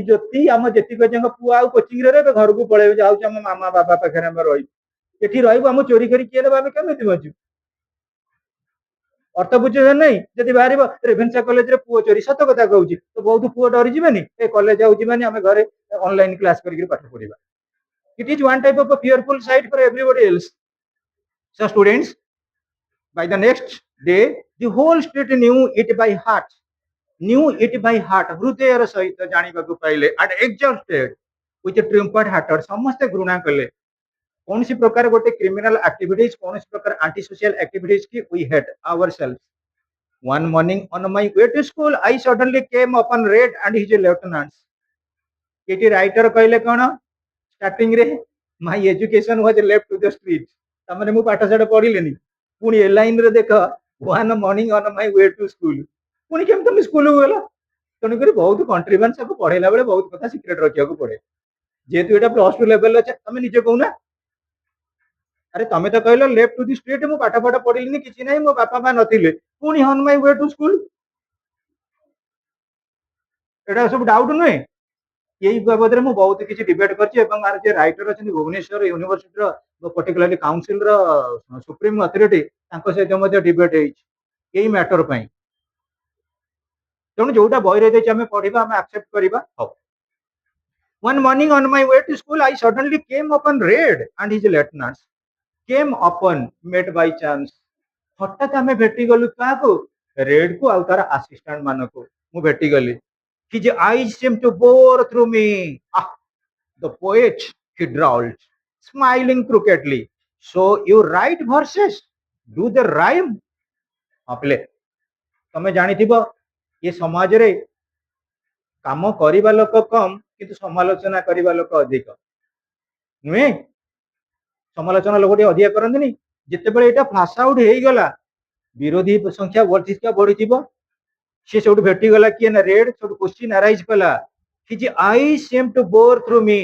ଜ୍ୟୋତି ଆମ ଯେତିକି ଯାକ ପୁଅ ଆଉ କୋଚିଂରେ ରହିବେ, ଘରକୁ ପଳେଇବେ, ଯାଉଛି ଆମ ମାମା ବାବା ପାଖରେ ଆମେ ରହିବୁ। ଏଠି ରହିବୁ, ଆମ ଚୋରି କରି କିଏ ଦେବ, ଆମେ କେମିତି ବଞ୍ଚିବୁ? अर्थ बुझे नहीं जदि बाहर रेभेन्सा कॉलेज रे पुओ चोरी सत कथा कहूँ तो बहुत पुओ डरी जीवेनि ए कॉलेज जाऊँ माने आम घरे ऑनलाइन क्लास करके पाठ पढ़ा. It is one type of a fearful sight for everybody else. So students, by the next day, the whole street knew it by heart. Knew it by heart. हृदयर सहित जानिबाकु पाइले and exhausted with a triumphant heart. समस्ते घृणा कले. कौन सी प्रकार गोटे criminal activities कौन सी प्रकार एंटी सोशल एक्टिविटीज की we had ourselves. One morning on my way to school, I suddenly came upon Red and his lieutenants. एटी राइटर कहले कौन स्टार्टिंग रे my education was left to the street तमने मु पाठ साठ पढ़िलेनी पुणी ए लाइन रे देख one morning on my way to school पुणी केम तुम स्कूल गेला तेणुक बहुत कंट्रीब्यूशन सब पढ़ेला बेले बहुत कथा सिक्रेट रखिया को पड़े जेहेतु एटा प्लस 2 लेवल अच्छे तुम निजे कहूना अरे तुम तो कहलो लेफ्ट टू द स्ट्रीट मु पाठ पाठ पढ़िलिनी किछि नै मो बापा मा नथिले पुणी on my way to school एटा सब डाउट नुहे यही बाबद में बहुत किसी डिबेट कर राइटर अच्छे Bhubaneswar university particularly council supreme authority सहित डिबेट यही मैटर तेणु जोटा बही रही आम पढ़ा आम एक्सेप्ट करवा हम one morning on my way to school I suddenly came upon Red and his lieutenants came upon met by chance हठात आम भेटी गलु क्या रेड को आउ तार असिस्टेंट मान को मु भेटी गली his eyes seemed to bore through me. Ah, the poet, he drawled, smiling crookedly. So you write verses? Do they rhyme? अपले तमे जानी थिबो ये समाज रे काम करिबा लोक कम किंतु समालोचना करिबा लोक अधिक नुहे समालोचना लोक अधिक करंतनी जेते बेले एटा फ्लैश आउट हेई गला विरोधी संख्या बढ़ी थिबो सी सब भेटी गला किए ना रेड सब क्वेश्चन अराइज कला कि आई सेम टू बोर थ्रू मी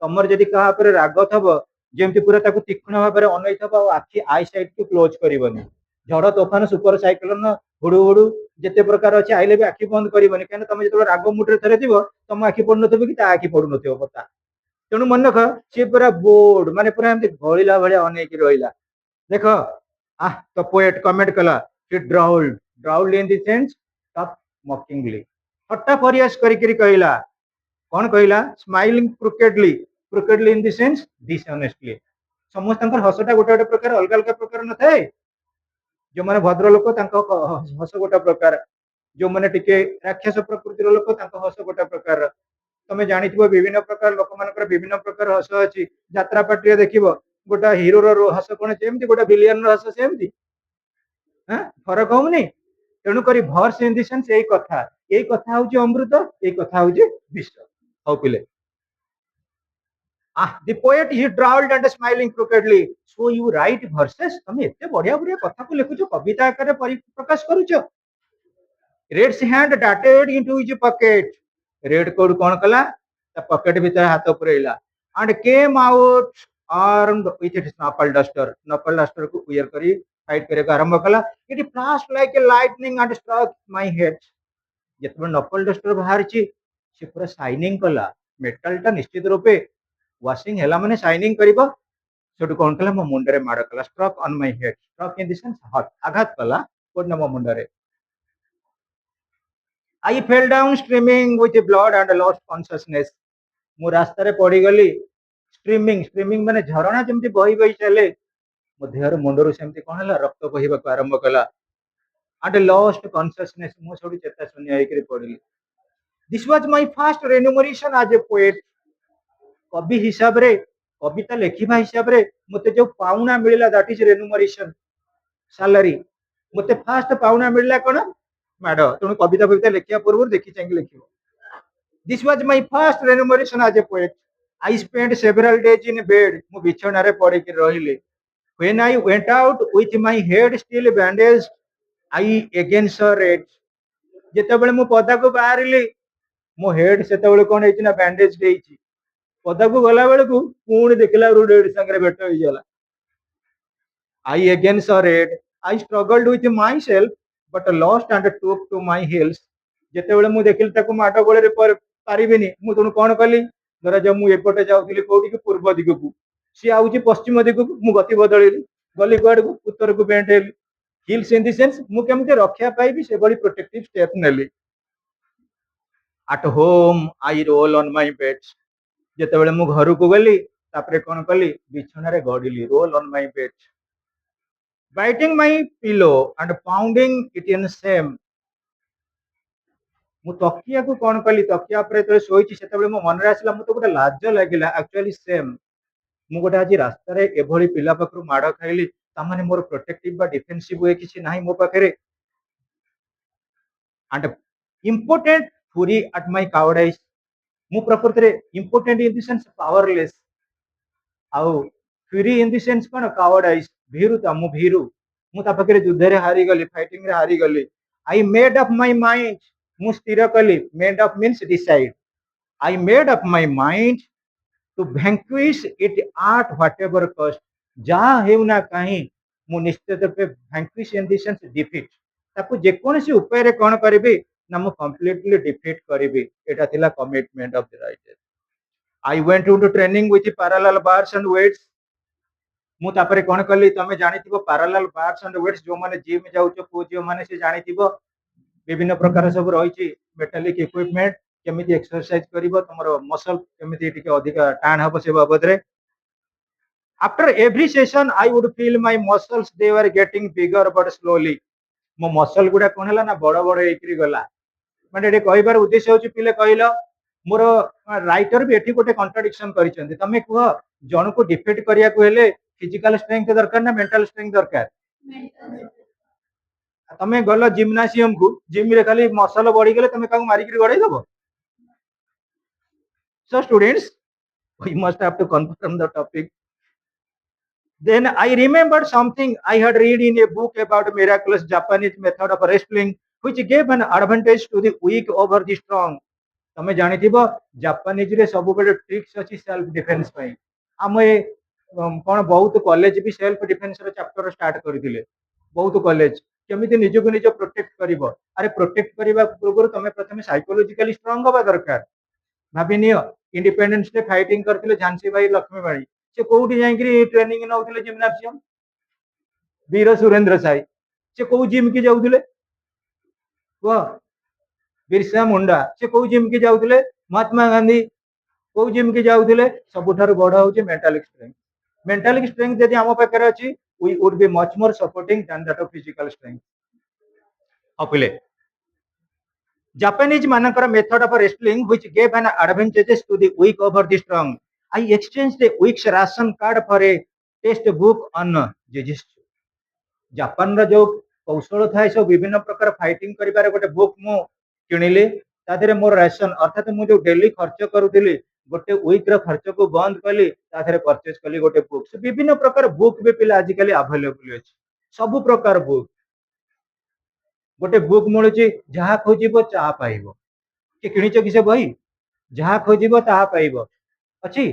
तमर जदि कहा पर राग थब जेमति पूरा ताकू तीक्ष्ण भाव में अनै थब आखि आई साइड को क्लोज करबनी झड़ तोफान सुपर साइक्लोन हुडु हुडु जेते प्रकार अछि आइले भी आखि बंद करबनी कान तमे जतो राग मुड्रे थरे थिबो तम आखि पड़ नथबो कि ता आखि पड़ु नथिबो पता तेणु मन रख सी पूरा बोर्ड माने पूरा एमति घोळिला भलिया अनै कि रहिला देखो तो पोएट कमेंट कला she drawled in the sense of mockingly हट्टा परिहास करी कहला कौन कहला smiling crookedly in the sense dishonestly समस्त हसटा गोटे गोटे प्रकार अलग अलग प्रकार न थाए जो माने भद्र लोक हस गोटे प्रकार जो माने टिके राक्षस प्रकृतिर लोक हस गोटे प्रकार तमे जानिथिबो विभिन्न प्रकार लोक मानकर विभिन्न प्रकार हस अछि यात्रा पार्टी देखिबो गोटा हीरो रो हस कोन जेमति गोटा विलियन रो हस सेमति हां फरक होउनी तेणु करी भर्स इन द सेंस यही कथा हूँ अमृत यही कथा हूँ विष हौ पिले the poet he drawled and smiling crookedly so you write verses तमे एते बढ़िया बढ़िया कथा को लिखुछ कविता आकार प्रकाश करूछ Red's hand darted into his pocket Red कोड कोन कला ता पॉकेट भीतर हाथ पुरैला and came out armed with its knuckle duster को क्लियर करी फाइट करे आरंभ कला it flashed like a lightning and struck my head जितबे नकल डस्टर बाहर से पूरा शाइनिंग कला मेटल टा निश्चित रूपे वाशिंग हैला माने शाइनिंग करिबो सेटु कोन कला मो मुंडरे माड कला struck on my head struck in the sense हट आघात कला कोन मो मुंडरे I fell down streaming with blood and lost consciousness मु रास्ता रे पड़ी गली स्ट्रीमिंग माने झरणा जेमति बही बही चले मो देहर मुंडरो सेमति कोन हला रक्त बहिबा आरंभ कला and lost consciousness मो छोडी चेता शून्य होई करी पड़ली this was my first remuneration as a poet कवि हिसाब रे कविता लेखिबा हिसाब रे मते जो पाउना मिलला दैट इज रेमुनरेशन सैलरी मते फर्स्ट पाउना मिलला कोन माडो तणु कविता लेखिया पूर्व देखि Changi लेखिबो this was my first remuneration as a poet I spent several days in bed मु बिछोना रे पड़ी के रहिले when I went out with my head still bandaged I again saw red जेते बेले मु पदा को बाहरली मो हेड सेते बेले कोन हेछि ना बैंडेज देछि पदा को गला बेले को पुणी देखला रेड संगे भेट होई जाला I again saw red I struggled with myself but lost and took to my heels जेते बेले मु देखिल ताको माट गोळे रे पारिबिनी मु तनु कोन कली धरा जे मु एपटे जाउतिली कोठी के पूर्व दिग को सी आउची पश्चिम दिग को मु गति बदलिली गली क्वाड को उत्तर को बेंटेली Heals in the sense ମୁଁ କେମିତି ରକ୍ଷା ପାଇବି ସେଭଳି ପ୍ରୋଟେକ୍ଟିଭ ଷ୍ଟେପ୍ ନେଲି। At home I roll on my bed, ଯେତେବେଳେ ମୁଁ ଘରକୁ ଗଲି ତାପରେ କଣ କଲି ବିଛଣାରେ ଗଡ଼ିଲି, roll on my bed, biting my pillow and pounding it in shame। ମୁଁ ତକିଆକୁ କଣ କଲି, ତକିଆ ଉପରେ ଯେତେବେଳେ ଶୋଇଛି ସେତେବେଳେ ମୋ ମନରେ ଆସିଲା ମୋତେ ଗୋଟେ ଲାଜ ଲାଗିଲା, ଆକ୍ଚୁଆଲି ସେମ୍। ମୁଁ ଗୋଟେ ଆଜି ରାସ୍ତାରେ ଏଭଳି ପିଲା ପାଖରୁ ମାଡ଼ ଖାଇଲି, ତାମାନେ ମୋର ପ୍ରୋଟେକ୍ଟିଭ ବା ଡିଫେନ୍ସିଭ ୱେ କିଛି ନାହିଁ ମୋ ପାଖରେ। and impotent fury at my cowardice, ମୁଁ ପ୍ରକୃତରେ impotent in the sense powerless, ଆଉ fury in the sense କଣ cowardice, ଭୀରୁତା, ମୁଁ ଭୀରୁ, ମୁଁ ତା ପାଖରେ ଯୁଦ୍ଧରେ ହାରିଗଲି, ଫାଇଟିଂରେ ହାରିଗଲି। I made up my mind, ମୁଁ ସ୍ଥିର କଲି, made up means decide, I made up my mind to vanquish it at whatever cost, ଯାହା ହେଉନା କାହିଁ ମୁଁ ନିଶ୍ଚିତ ରୂପେ vanquish in the sense defeat, ତାକୁ ଯେକୌଣସି ଉପାୟରେ କଣ କରିବି ନା ମୁଁ କମ୍ପ୍ଲିଟଲି ଡିଫିଟ୍ କରିବି, ଏଟା ଥିଲା commitment of the writer. I went into training with parallel bars and weights, ମୁଁ ତାପରେ କଣ କଲି, ତମେ ଜାଣିଥିବ parallel bars and weights, ଯୋଉମାନେ ଜିମ୍ ଯାଉଛ ପୁଅ ଝିଅ ମାନେ ସେ ଜାଣିଥିବ ବିଭିନ୍ନ ପ୍ରକାର ସବୁ ରହିଛି ମେଟାଲିକ ଇକ୍ୱିପମେଣ୍ଟ, କେମିତି ଏକ୍ସରସାଇଜ କରିବ, ତମର ମସଲ କେମିତି ଟିକେ ଅଧିକା ଟାଣ ହବ ସେ ବାବଦରେ। After every session I would feel my muscles they were getting bigger but slowly, ମୋ ମସଲ ଗୁଡା କଣ ହେଲା ନା ବଡ ବଡ ହେଇକିରି ଗଲା। ମାନେ ଏଠି କହିବାର ଉଦ୍ଦେଶ୍ୟ ହଉଛି ପିଲେ କହିଲ, ମୋର ରାଇଟର ବି ଏଠି ଗୋଟେ କଣ୍ଟ୍ରାଡିକ୍ସନ କରିଛନ୍ତି। ତମେ କୁହ ଜଣକୁ ଡିଫିଟ୍ କରିବାକୁ ହେଲେ ଫିଜିକାଲ ଷ୍ଟ୍ରେଂଥ ଦରକାର ନା ମେଣ୍ଟାଲ ଷ୍ଟ୍ରେଂଥ ଦରକାର? ତମେ ଗଲ ଜିମ୍ନାସିୟମ କୁ, ଜିମ୍ ରେ ଖାଲି ମସଲ ବଢିଗଲେ ତମେ କାହାକୁ ମାରିକିରି ଗଡେଇ ଦବ? So students, we must have to confirm the topic. Then I remembered something I had read in a book about miraculous Japanese method of wrestling, which gave an advantage to the weak over the strong. ତମେ ଜାଣିଥିବ Japanese ରେ ସବୁବେଳେ tricks ଅଛି self defence ପାଇଁ। ଆମେ କଣ ବହୁତ college ବି self defence ର ଚାପ୍ଟର ଷ୍ଟାର୍ଟ କରିଥିଲେ, ବହୁତ କଲେଜ କେମିତି ନିଜକୁ ନିଜ ପ୍ରୋଟେକ୍ଟ କରିବ। ଆରେ ପ୍ରୋଟେକ୍ଟ କରିବା ପୂର୍ବରୁ ତମେ ପ୍ରଥମେ ସାଇକୋଲୋଜିକାଲି ଷ୍ଟ୍ରଙ୍ଗ ହବା ଦରକାର। ଭାବିନିଅ ଇଣ୍ଡିପେଣ୍ଡେନ୍ସ ଡେ ଫାଇଟିଂ କରିଥିଲେ ଝାନ୍ସୀ ଭାଇ ଲକ୍ଷ୍ମୀବାଣୀ, ସେ କୋଉଠି ଯାଇକିରି ଟ୍ରେନିଂ ନଉଥିଲେ ଜିମ୍ନାସିୟମ? ବୀର ସୁରେନ୍ଦ୍ର ସାଇ, ସେ କୋଉ ଜିମ୍ କି ଯାଉଥିଲେ କୁହ? ବିର୍ସା ମୁଣ୍ଡା, ସେ କୋଉ ଜିମ୍ କି ଯାଉଥିଲେ? ମହାତ୍ମା ଗାନ୍ଧୀ କୋଉ ଜିମ୍ କି ଯାଉଥିଲେ? ସବୁଠାରୁ ବଡ ହଉଛି ମେଣ୍ଟାଲିକ ଷ୍ଟ୍ରେଂଥ। ମେଣ୍ଟାଲିକ ଷ୍ଟ୍ରେଂଥ ଯଦି ଆମ ପାଖରେ ଅଛି, we would be much more supporting than that of physical strength। ଅପିଲେ Japanese ମାନଙ୍କର method of wrestling which gave an advantages to the weak over the strong, I exchanged a week's ration card for a test book on jiu-jitsu। ଜାପାନର ଯୋଉ କୌଶଳ ଥାଏ ସବୁ ବିଭିନ୍ନ ପ୍ରକାର fighting କରିବାର ଗୋଟେ ବୁକ୍ ମୁଁ କିଣିଲି, ତା ଦେହରେ ମୋର ରାସନ ଅର୍ଥାତ ମୁଁ ଯୋଉ ଡେଲି ଖର୍ଚ୍ଚ କରୁଥିଲି ଗୋଟେ ୱିକ ର ଖର୍ଚ୍ଚକୁ ବନ୍ଦ କଲି, ତା ଦେହରେ ପରଚେଜ କଲି ଗୋଟେ ବୁକ୍। ବିଭିନ୍ନ ପ୍ରକାର ବୁକ୍ ବି ପିଲା ଆଜିକାଲି ଆଭେଲେବୁଲ ଅଛି, ସବୁ ପ୍ରକାର ବୁକ୍। ଗୋଟେ ବୁକ୍ ମିଳୁଛି ଯାହା ଖୋଜିବ ତାହା ପାଇବ। କି କିଣିଛ କି ସେ ବହି? ଯାହା ଖୋଜିବ ତାହା ପାଇବ ଅଛି,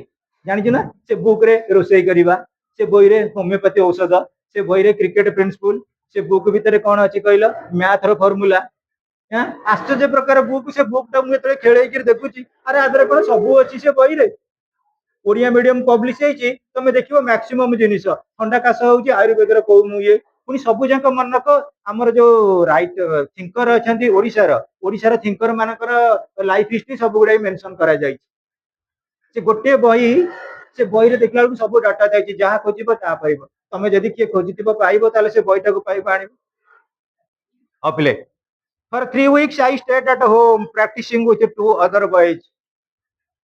ଜାଣିଛୁ ନା? ସେ ବୁକ୍ ରେ ରୋଷେଇ କରିବା, ସେ ବହିରେ ହୋମିଓପାଥି ଔଷଧ, ସେ ବହିରେ କ୍ରିକେଟ ପ୍ରିନ୍ସିପଲ, ସେ ବୁକ୍ ଭିତରେ କଣ ଅଛି କହିଲ? ମ୍ୟାଥ ର ଫର୍ମୁଲା। ଆଶ୍ଚର୍ଯ୍ୟ ପ୍ରକାର ବୁକ୍। ସେ ବୁକ୍ ଟା ମୁଁ ଯେତେବେଳେ ଖେଳେଇକିରି ଦେଖୁଛି, ଆରେ ଆଦେହରେ କଣ ସବୁ ଅଛି ସେ ବହିରେ। ଓଡିଆ ମିଡିୟମ ପବ୍ଲିଶ ହେଇଛି, ତମେ ଦେଖିବ ମ୍ୟାକ୍ସିମମ୍ ଜିନିଷ, ଥଣ୍ଡା କାଶ ହଉଛି ଆୟୁର୍ବେଦର କୋଉ ଇଏ, ପୁଣି ସବୁ ଯାକ ମନେ ରଖ। ଆମର ଯୋଉ ଥିଙ୍କର ଅଛନ୍ତି ଓଡିଶାର ଥିଙ୍କର ମାନଙ୍କର ଲାଇଫ ହିଷ୍ଟ୍ରି ସବୁ ଗୁଡାକ ମେନସନ କରାଯାଇଛି। ସେ ଗୋଟେ ବହି, ସେ ବହିରେ ଦେଖିଲା ବେଳକୁ ସବୁ ଡାଟା ଯାଇଛି, ଯାହା ଖୋଜିବ ତାହା ପାଇବ। ତମେ ଯଦି କିଏ ଖୋଜିଥିବ ପାଇବ, ତାହେଲେ ସେ ବହିଟାକୁ ପାଇବ ଆଣିବ। ଅପିଲେ For 3 weeks I stayed at home practicing with 2 other boys।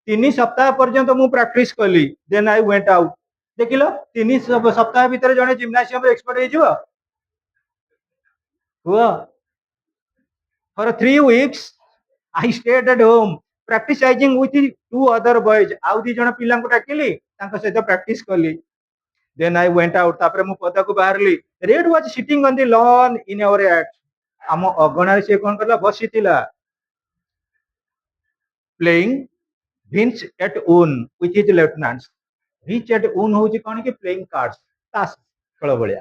3 ସପ୍ତାହ ପର୍ଯ୍ୟନ୍ତ ମୁଁ ପ୍ରାକ୍ଟିସ କଲି। Then I went out। ଦେଖିଲ 3 ସପ୍ତାହ ଭିତରେ ଜଣେ ଜିମ୍ନାସିୟମ ଏକ୍ସପର୍ଟ ହେଇଯିବ? କୁହ। For 3 weeks I stayed at home practicing with 2 other boys। ଆଉ 2 ଜଣ ପିଲାଙ୍କୁ ଡାକିଲି, ତାଙ୍କ ସହିତ ପ୍ରାକ୍ଟିସ କଲି। Then I went out। ତାପରେ ମୁଁ ପଦାକୁ ବାହାରିଲି। Red was sitting on the lawn in our yard। ଆମ ଅଗଣାରେ ସେ କଣ କଲା? ବସିଥିଲା। Playing Vince at own with his lieutenants। Vince at own ହଉଛି କଣ କି? ପ୍ଲେଇଂ କାର୍ଡସ୍, ତାସ ଖେଳ ଭଳିଆ।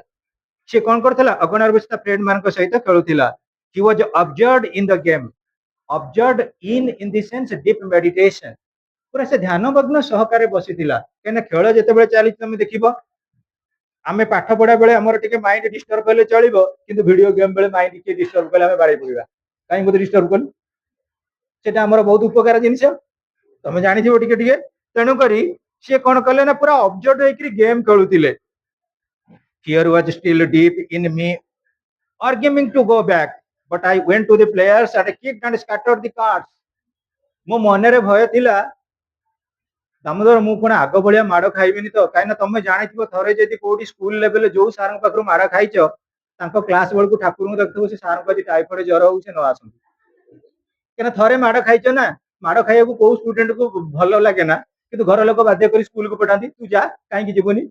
ସେ କଣ କରୁଥିଲା? ଅଗଣାରେ ବସି ତା ଫ୍ରେଣ୍ଡ ମାନଙ୍କ ସହିତ ଖେଳୁଥିଲା। He was absorbed in the game। Absorbed in the sense deep meditation। ପୁରା ସେ ଧ୍ୟାନମଗ୍ନ ସହକାରେ ବସିଥିଲା। କାହିଁକିନା ଖେଳ ଯେତେବେଳେ ଚାଲିଛି ତମେ ଦେଖିବ आमे पाठ पढ़ा बेले हमर टिके माइंड डिस्टर्ब कले चलिबो किंतु वीडियो गेम बेले माइंड के डिस्टर्ब कले हमें बाड़ी पड़िबा काई मते डिस्टर्ब कल सेटा हमर बहुत उपकार जिनिस तमे जानि थिबो टिके टिके तेनु करी से कोन कले ना पूरा ऑब्जर्व होइकरी गेम खेलुतिले fear was still deep in me arguing to go back but I went to the players and kicked and scattered the cards मो मन रे भय थिला दामोदर मु कोन आग भलिया माड़ खाइबिनी तो काई ना तमे जानिथिबो थरे जदी कोडी स्कूल लेवल जो सारन पाखरु माड़ खाइचो तांको क्लास बेल को ठाकुर देखथबो से सारन को टाइफाइड ज्वर हो से न आसन केना थरे माड़ खाइचो ना माड़ खाइया को को स्टूडेंट को भलो लागे ना किंतु घर लोक बाध्य करी स्कूल को पठांती तू जा काई की जीवनी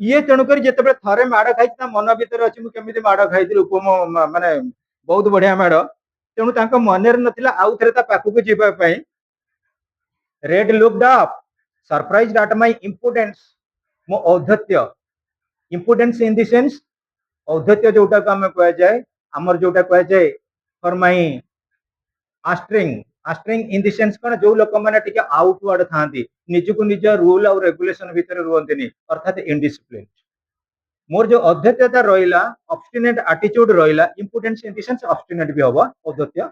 ये तेणु करी जेतेबेले थरे माड़ खाइछ ता मन भीतर अछि मु केमिति माड़ खाइथिलु उपम माने बहुत बढ़िया माड़ तेणु तांको मनरे नथिला आउ थरे ता पाखु को जीवा पई Red looked up surprised at my importance मो औद्धत्य इंपोर्टेंस इन द सेंस औद्धत्य जोटा को हमें कह जाए हमर जोटा कह जाए for my asserting asserting in the sense कोन जो लोक माने टिके आउटवर्ड थांती निजको निज रूल और रेगुलेशन भीतर रुहंतिनी अर्थात इनडिसिप्लिन मोर जो औद्धत्यता रहिला ऑब्स्टिनेट एटीट्यूड रहिला importance in the sense obstinate भी होबो औद्धत्य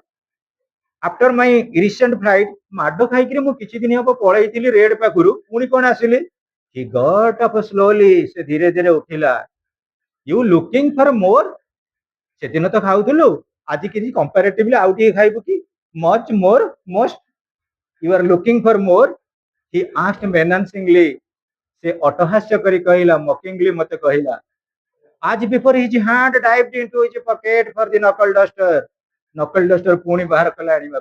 आफ्टर माय रिसेंट फ्लाइट माडो खाइकरी मु किछि दिन हबो पळैतिली रेड पाखुरु पुनी कोन आसिली ही गॉट अप स्लोली से धीरे धीरे उठिला यू लुकिंग फॉर मोर से दिन तो खाउथुलु आज किछि कंपैरेटिवली आउटी खाइबु की much more most you are looking for more he asked menacingly से अटहास्य करी कहिला मॉकिंगली मते कहिला आज before his hand dived into his pocket for the knuckle duster पुणी बाहर कला आनिबा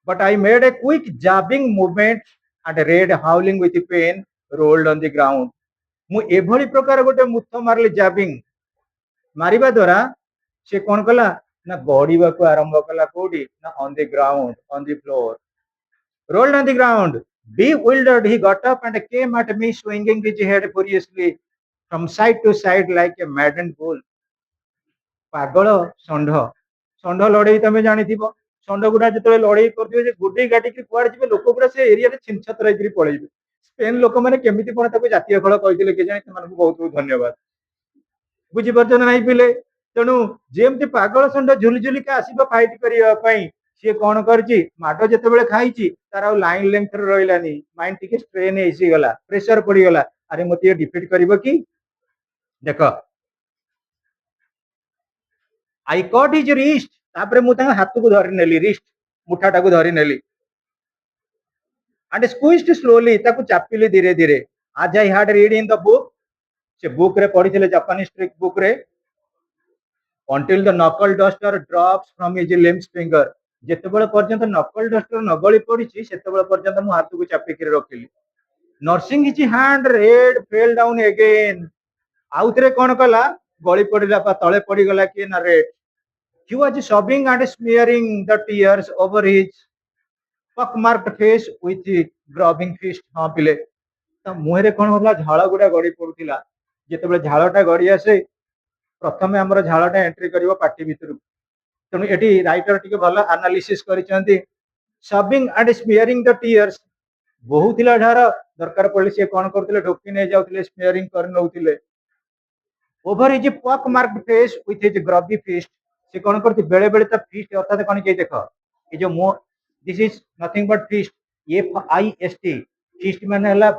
but I made a quick jabbing movement and red howling with pain rolled on the ground मु एभली प्रकार गोटे मुथ मारली jabbing मारिबा द्वारा से कोन कला ना गड़ीबा को आरंभ कला कोडी ना on the ground on the floor rolled on the ground bewildered he got up and came at me swinging his head furiously from side to side like a maddened bull पागल षंढ षंढ लड़ई तमे जानिथिबो षंढ गुडा जतले लड़ई करथिबे जे गुड्डे गाटी के कुआड जिबे लोक गुडा से एरिया रे छिनछत रहिकरी पळैबे स्पेन लोक माने केमिति पण ताको जातीय खेल कहिथिले के जानि तमानकु बहुत बहुत धन्यवाद बुझी परछन नाही पिले तेणु जेमति पागल षंढ झुलझुली के आसीबो फाइट करिया पई से कोन करची माडो जतेबेले खाइची तार लाइन लेंथ रे रहिलानी माइंड टिके स्ट्रेन हेसी गला प्रेशर पड़ी गला अरे मते डिफीट करबो की देखो आई कॉट हिज रिस्ट तापरे मु तांग हाथ को धरि नेली रिस्ट मुठाटा को धरि नेली एंड स्क्वीज्ड स्लोली ताको चापिली धीरे धीरे आज I had read in the book से बुक रे पढिथिले जापानीज ट्रिक बुक रे until the knuckle duster drops from his limbs finger जेतेबेले पर्यंत नकल डस्टर नगली पड़िछि सेतेबेले पर्यंत मु हाथ को चापी के रखिली nursing his hand Red fell down again आउथरे कोन कला गली पड़िला पा तळे पड़ी गला कि ना Red he was sobbing and smearing the tears over his pockmarked face with the grubbing fist हाँ पिले तो मुहरे कोन होला झाळ गुडा गड़ी पड़ुतिला जेतेबेले झाळटा गड़ी आसे प्रथमे हमर झाळटा एंट्री करिवो पार्टी भितरु तेणु एटी राइटर टिके भल analysis करिसेंती sobbing and smearing the tears बहुत थिला ढार दरकार पड़ले से कोन करथिले ढोकी नै जाउथिले स्मेयरिंग कर नउथिले over his pock marked face with his grubby fist से कोन करथि बेले बेले त फिस्ट अर्थात कोन के देखो ये जो मो this is nothing but fist F I S T fist माने हला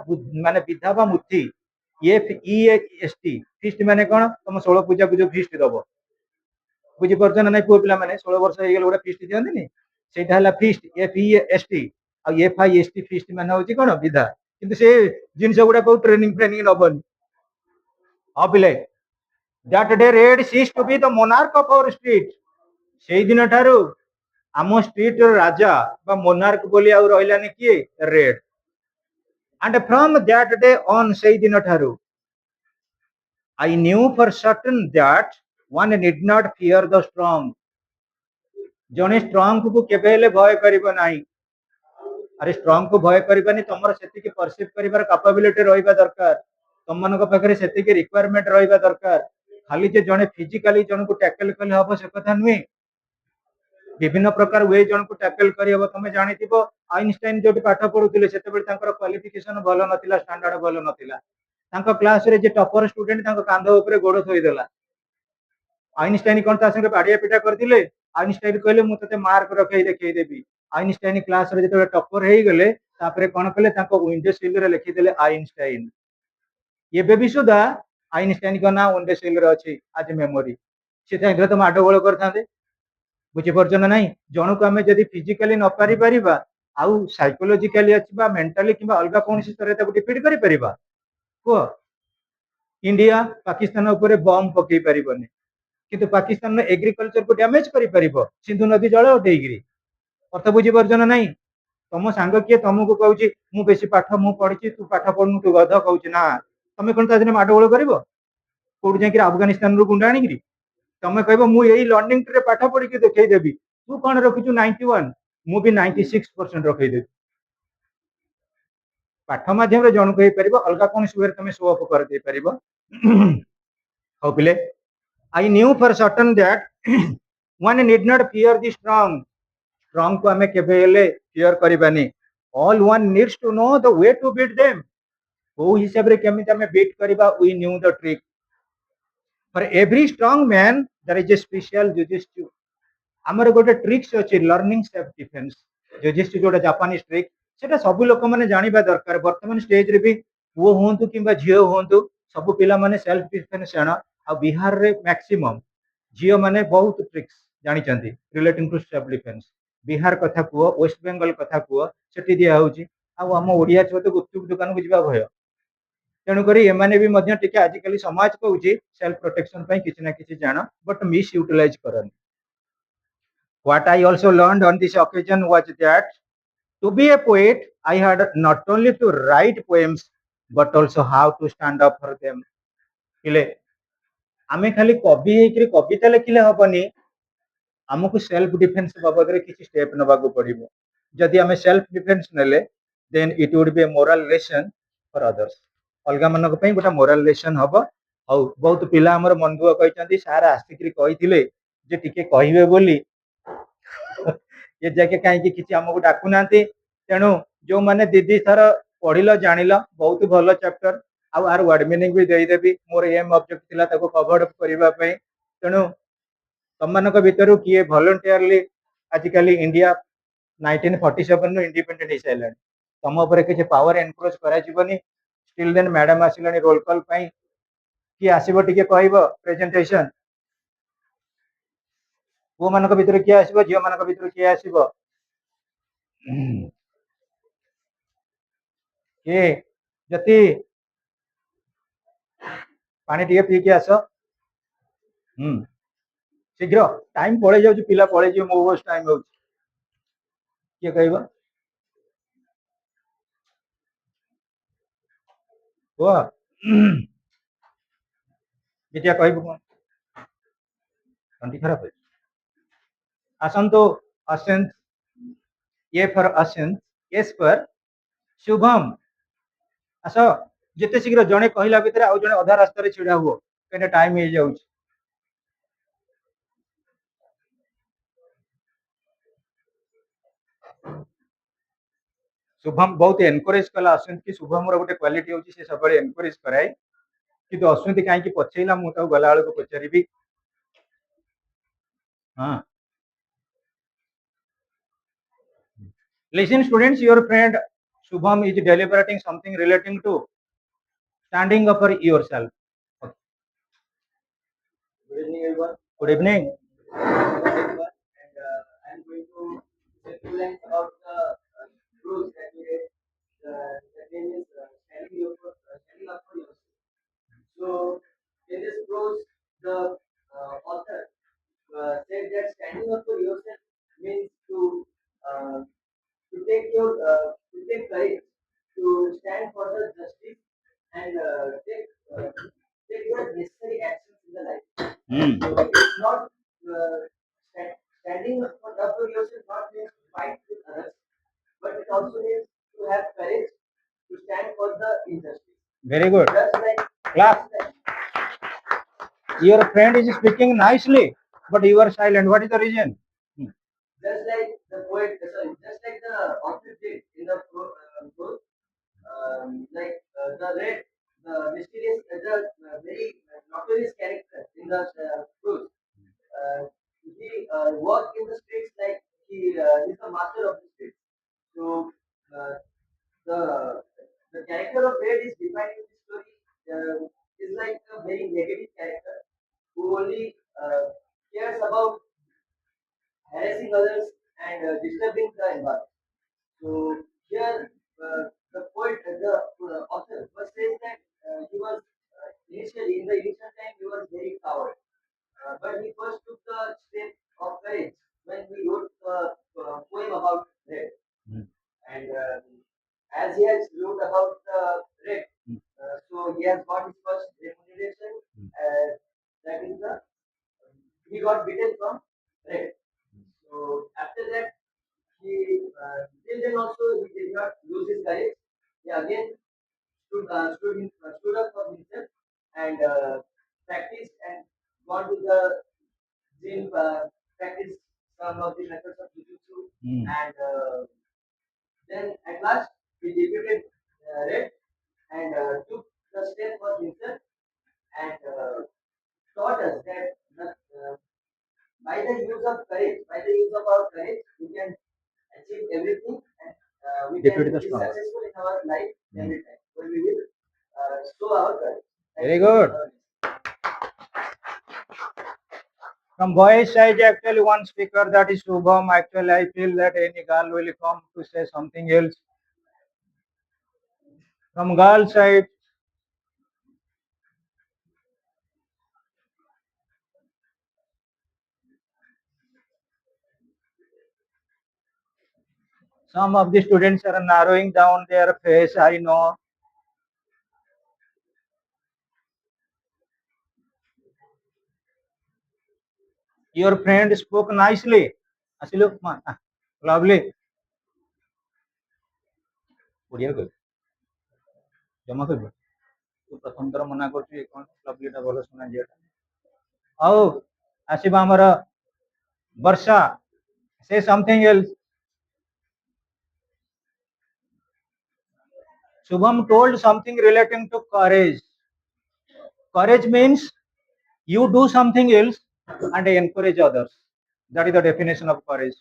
माने विधा बा मुठी F E S T fist माने कोन तुम 16 पूजा को जो फिस्ट दबो बुझी परछन नै पु पिला माने 16 वर्ष हे गेल ओडा फिस्ट दियंती नि सेटा हला fist F E S T आ F I S T fist माने होची कोन विधा किंतु से जिंस गुडा को ट्रेनिंग नबन आ पिले that day red ceased to be the monarch of our street सेई दिन ठारू आम स्ट्रीट राजा बा मोनार्क बोली आउ रहिलानी किए red and from that day on सेई दिन ठारू I knew for certain that one need not fear the strong जने स्ट्रांग को केबेले भय करिबो नाही अरे स्ट्रांग को भय करिबानी तमर सेति के परसीव करिबार कैपेबिलिटी रहिबा दरकार तमनको पाखरे सेति के रिक्वायरमेंट रहिबा दरकार खाली जे जने फिजिकली जन को टैकल कले हबो से कथा नुहे विभिन्न प्रकार वे जन को टैकल करी हबो तमे जानिथिबो आइंस्टाइन जोटी पाठ पढुथिले सेते बेले तांकर क्वालिफिकेशन भलो नथिला स्टैंडर्ड भलो नथिला तांको क्लास रे जे टॉपर स्टूडेंट तांको कांध ऊपर गोड़ थोई देला आइनस्टाइन कोन ता संगे बाड़िया पिटा करथिले आइनस्टाइन कहले मु तते मार्क रखै देखै देबी आइनस्टाइन क्लास रे जेते टॉपर हेई गेले तापरे कोन कले तांको विंडो सिल रे लिखि देले आइनस्टाइन एबे भी सुधा आइनस्टाइन को ना विंडो सिल रे अछि आज मेमोरी से तांगे तो माडगोल करथांदे बुझी परछन नाही जणु को हमें जदी फिजिकली न पारी परिबा आउ साइकोलॉजिकली अछि बा मेंटली किबा अलगा कोनसी तरह ताको डिफीट करि परिबा को इंडिया पाकिस्तान ऊपर बम पकई परिबनी किंतु पाकिस्तान में एग्रीकल्चर को डैमेज करि परिबो सिंधु नदी जल उठेगिरी अर्थ बुझी परछन नाही तम सांग किए तुमको कहूची मु बेसी पाठ मु पढ़ी तू पाठ पढ़नु तू गध कहूची ना तमे कोन तादिने माडगोल करिवो कोड जाकि अफगानिस्तान रो गुंडा आनी तमे कहबो मु एई लर्निंग रे पाठ पढ़ी के देखै देबी तू कोन रखिचु 91 मु भी 96% रखै देबी पाठ माध्यम रे जण कहि परिबो अलगा कोन सुएर तमे शो अप कर दे परिबो हो पिले I knew for certain that one need not fear the strong को हमें केबे हेले फियर करिबानी all one needs to know the way to beat them को हिसाब रे केमिति हमें बीट करिबा we knew the trick for every strong man there is a special jujitsu हमर गोटे ट्रिक्स अछि लर्निंग सेल्फ डिफेंस जुजित्सु जोटा जापानीज ट्रिक सेटा सब लोक माने जानिबा दरकार वर्तमान स्टेज रे भी वो होंतु किंबा झियो होंतु सब पिला माने सेल्फ डिफेंस जाना आ बिहार रे मैक्सिमम झियो माने बहुत ट्रिक्स जानि चंती रिलेटिंग टू सेल्फ डिफेंस बिहार कथा कुओ वेस्ट बेंगल कथा कुओ सेठी दिया होची आ हम ओडिया छो तो गुपचुप दुकान को जिबा भय तेणु करी एमाने भी मध्य टिके आजिकली समाज कहूची सेल्फ प्रोटेक्शन पई किछि ना किछि जानो बट मिस यूटिलाइज करन what I also learned on this occasion was that to be a poet I had not only to write poems but also how to stand up for them किले आमे खाली कवि हेकरी कविता लिखिले हबनी हमकु self defence बाबद रे किछि step नबा को पड़िबो जदि हमें सेल्फ डिफेंस नेले then it would be a moral lesson for others अलगा मनक पई गोटा मोरल लेसन हबो औ बहुत पिला हमर मनदुआ कहिचंती सार आस्तिकरी कहिथिले जे टिके कहिबे बोली ये जाके कहीं किसी आमको डाकू ना तेणु जो मैंने दीदी थर पढ़िल जानिल बहुत भल चैप्टर आर वर्ड मीनिंग भी देदेवी मोर एम ऑब्जेक्ट थिला ताको कवर अप करबा पई तेणु तुम मानक भितर किए वॉलंटियरली आजिकली इंडिया 1947 नो इंडिपेंडेंट हो सारे तुम ऊपर किसी पावर एनक्रोच करा जीवनी स्टिल देन मैडम आसिलानी रोल कॉल पई कि आसीबो टिके कहइबो प्रेजेंटेशन वो मानक भितर किए आसीबो झियो मानक भितर किए आसीबो के जति पानी टिके पी के आस शीघ्र टाइम पड़े जाउची पिला पड़े जे मो बस टाइम होउची के कहइबो ओ बिटिया कहइबो कोन कंटी खराब है आसंतो असेंस ये फॉर असेंस एस पर शुभम आस जिते शीघ्र जड़े कहला भितर आउ जड़े अधा रास्ता रे छिड़ा हुओ कहीं टाइम हो जाउची शुभम बहुत एनकरेज कला अश्विन की शुभम रो गोटे क्वालिटी होची से सब एनकरेज कराए कि अश्विन कहीं पछेला मु गला को पचारि हाँ listen students your friend Shubham is deliberating something relating to standing up for yourself okay. Good evening everyone. Good evening everyone. And I'm going to say two lines about the rules that we read. The name is standing up for yourself. So in this prose, the author said that standing up for yourself means to take your to take courage to stand for the justice and take your necessary actions in the life. So it's not standing up for yourself not means to fight with others, but it also means to have courage to stand for the injustice. Very good. Just like clap. Your friend is speaking nicely, but you are silent. What is the reason? Just like the poet, sorry, just like the author did in the prose, the red the mysterious, very notorious character in the truth. He worked in the streets like he's the master of the streets. So uh, the the character of Red is defined in this story is like a very negative character who only cares about harassing others and disturbing the environment. So here, the poet, the author, first says that he was initially in the initial time he was very coward, but he first took the step of courage when he wrote the poem about red. And as he has wrote about the red, so he has got his first remuneration. That is the he got beaten from red. So after that, till then also he did not lose his courage. He again stood up for himself and practiced and gone to the gym, practiced some of the methods of jiu-jitsu, and then at last he defeated Red and took the step for himself and taught us that by the use of courage, by the use of our courage, we can achieve everything and we can Defeat the be strong. successful in our life every time. But we will show our courage. Very good. From boys' side, actually, one speaker, that is Shubham. Actually, I feel that any girl will come to say something else. From girl side, some of the students are narrowing down their face. I know. Your friend spoke nicely. Asilu, lovely. Odia କହିବି ଜମା କହିବ ତୁ ପ୍ରଥମ ଥର ମନା କରୁଛୁ କଣ ଲଭଲିଟା ଭଲ ଶୁଣା ଝିଅଟା ଆଉ ଆସିବା ଆମର ବର୍ଷା say something else. Shubham told something relating to courage. Courage means you do something else and encourage others. That is the definition of courage.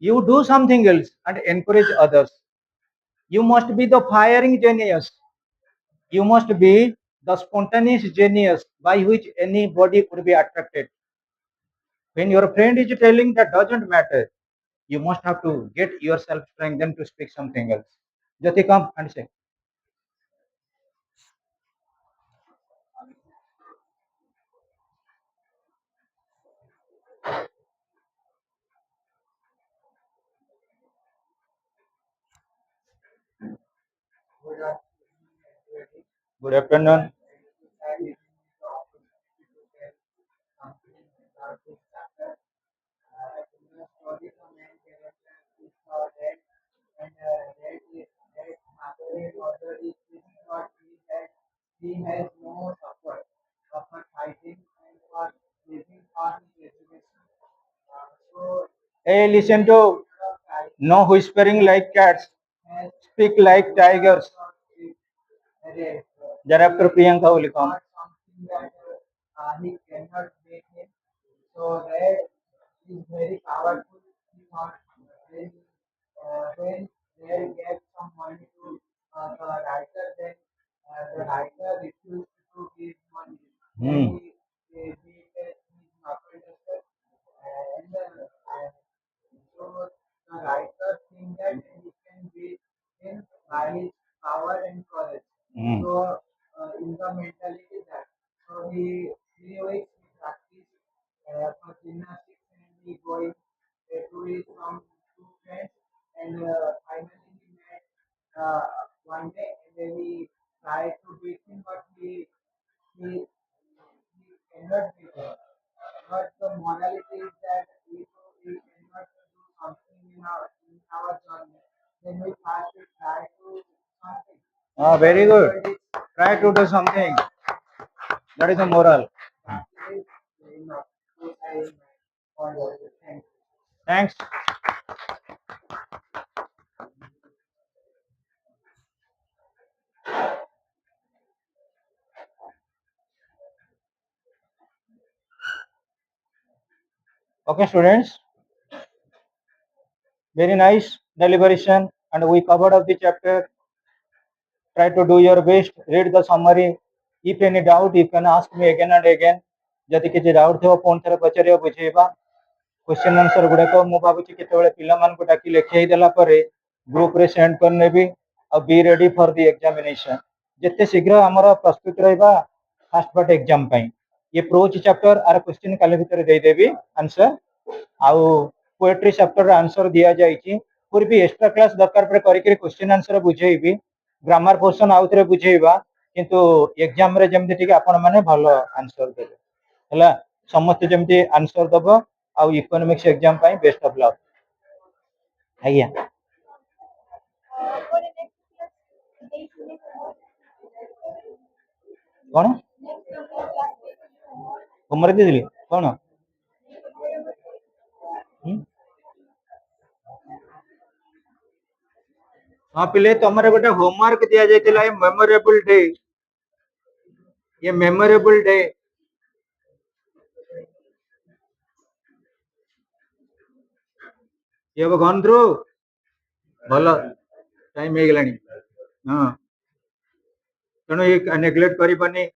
You do something else and encourage others. You must be the firing genius. You must be the spontaneous genius by which anybody could be attracted. When your friend is telling that doesn't matter, you must have to get yourself strengthened to speak something else. Jyoti, come and say. Good afternoon. Hey, listen to no whispering like cats, speak like tigers. Thereafter, Priyanka will come. Hmm. Hmm. Very good. Try to do something. That is the moral. Thanks. Okay, students, very nice deliberation, and we covered up the chapter. Try to do your best, read the summary. If any doubt, you can ask me again and again. ଯଦି କିଛି doubt ଥିବ ପୁଣି ଥରେ ପଚାରିବା ବୁଝେଇବା। Question answer गुड़ाक ମୁଁ ଭାବୁଛି କେତେବେଳେ ପିଲାମାନଙ୍କୁ ଡାକି ଲେଖେଇ ଦେଲା ପରେ ଗ୍ରୁପରେ ସେଣ୍ଡ କରିନେବି ଆଉ ବି ରେଡି ଫର ଦି ଏକ୍ଜାମିନେସन। ଯେତେ ଶୀଘ୍ର ଆମର ପ୍ରସ୍ତୁତ ରହିବା ଫାଷ୍ଟ ପାର୍ଟ ଏକ୍ଜାମ ପାଇଁ। ये प्रोच चैप्टर आर क्वेश्चन काली भितर देदेवी आंसर आउ पोएट्री चैप्टर आंसर दिया जाइछि। फिर भी एक्स्ट्रा क्लास दरकार पड़े करिके क्वेश्चन आंसर बुझेइबी, ग्रामर पोर्शन आउ थरे बुझेइबा, किंतु एग्जाम रे जेमति ठीक आपण माने भलो आंसर देबे हला। समस्त जेमति आंसर दबो आउ economics exam pi best of luck. आज्ञा कौन होमवर्क देली कौन? हाँ पिले तुम गोटे होमवर्क दि जाइए मेमोरेबल डे। ये मेमोरेबल डे ये गन थ्रू भल टाइम हो गलानी। हाँ तेणु ये नेग्लेक्ट करनी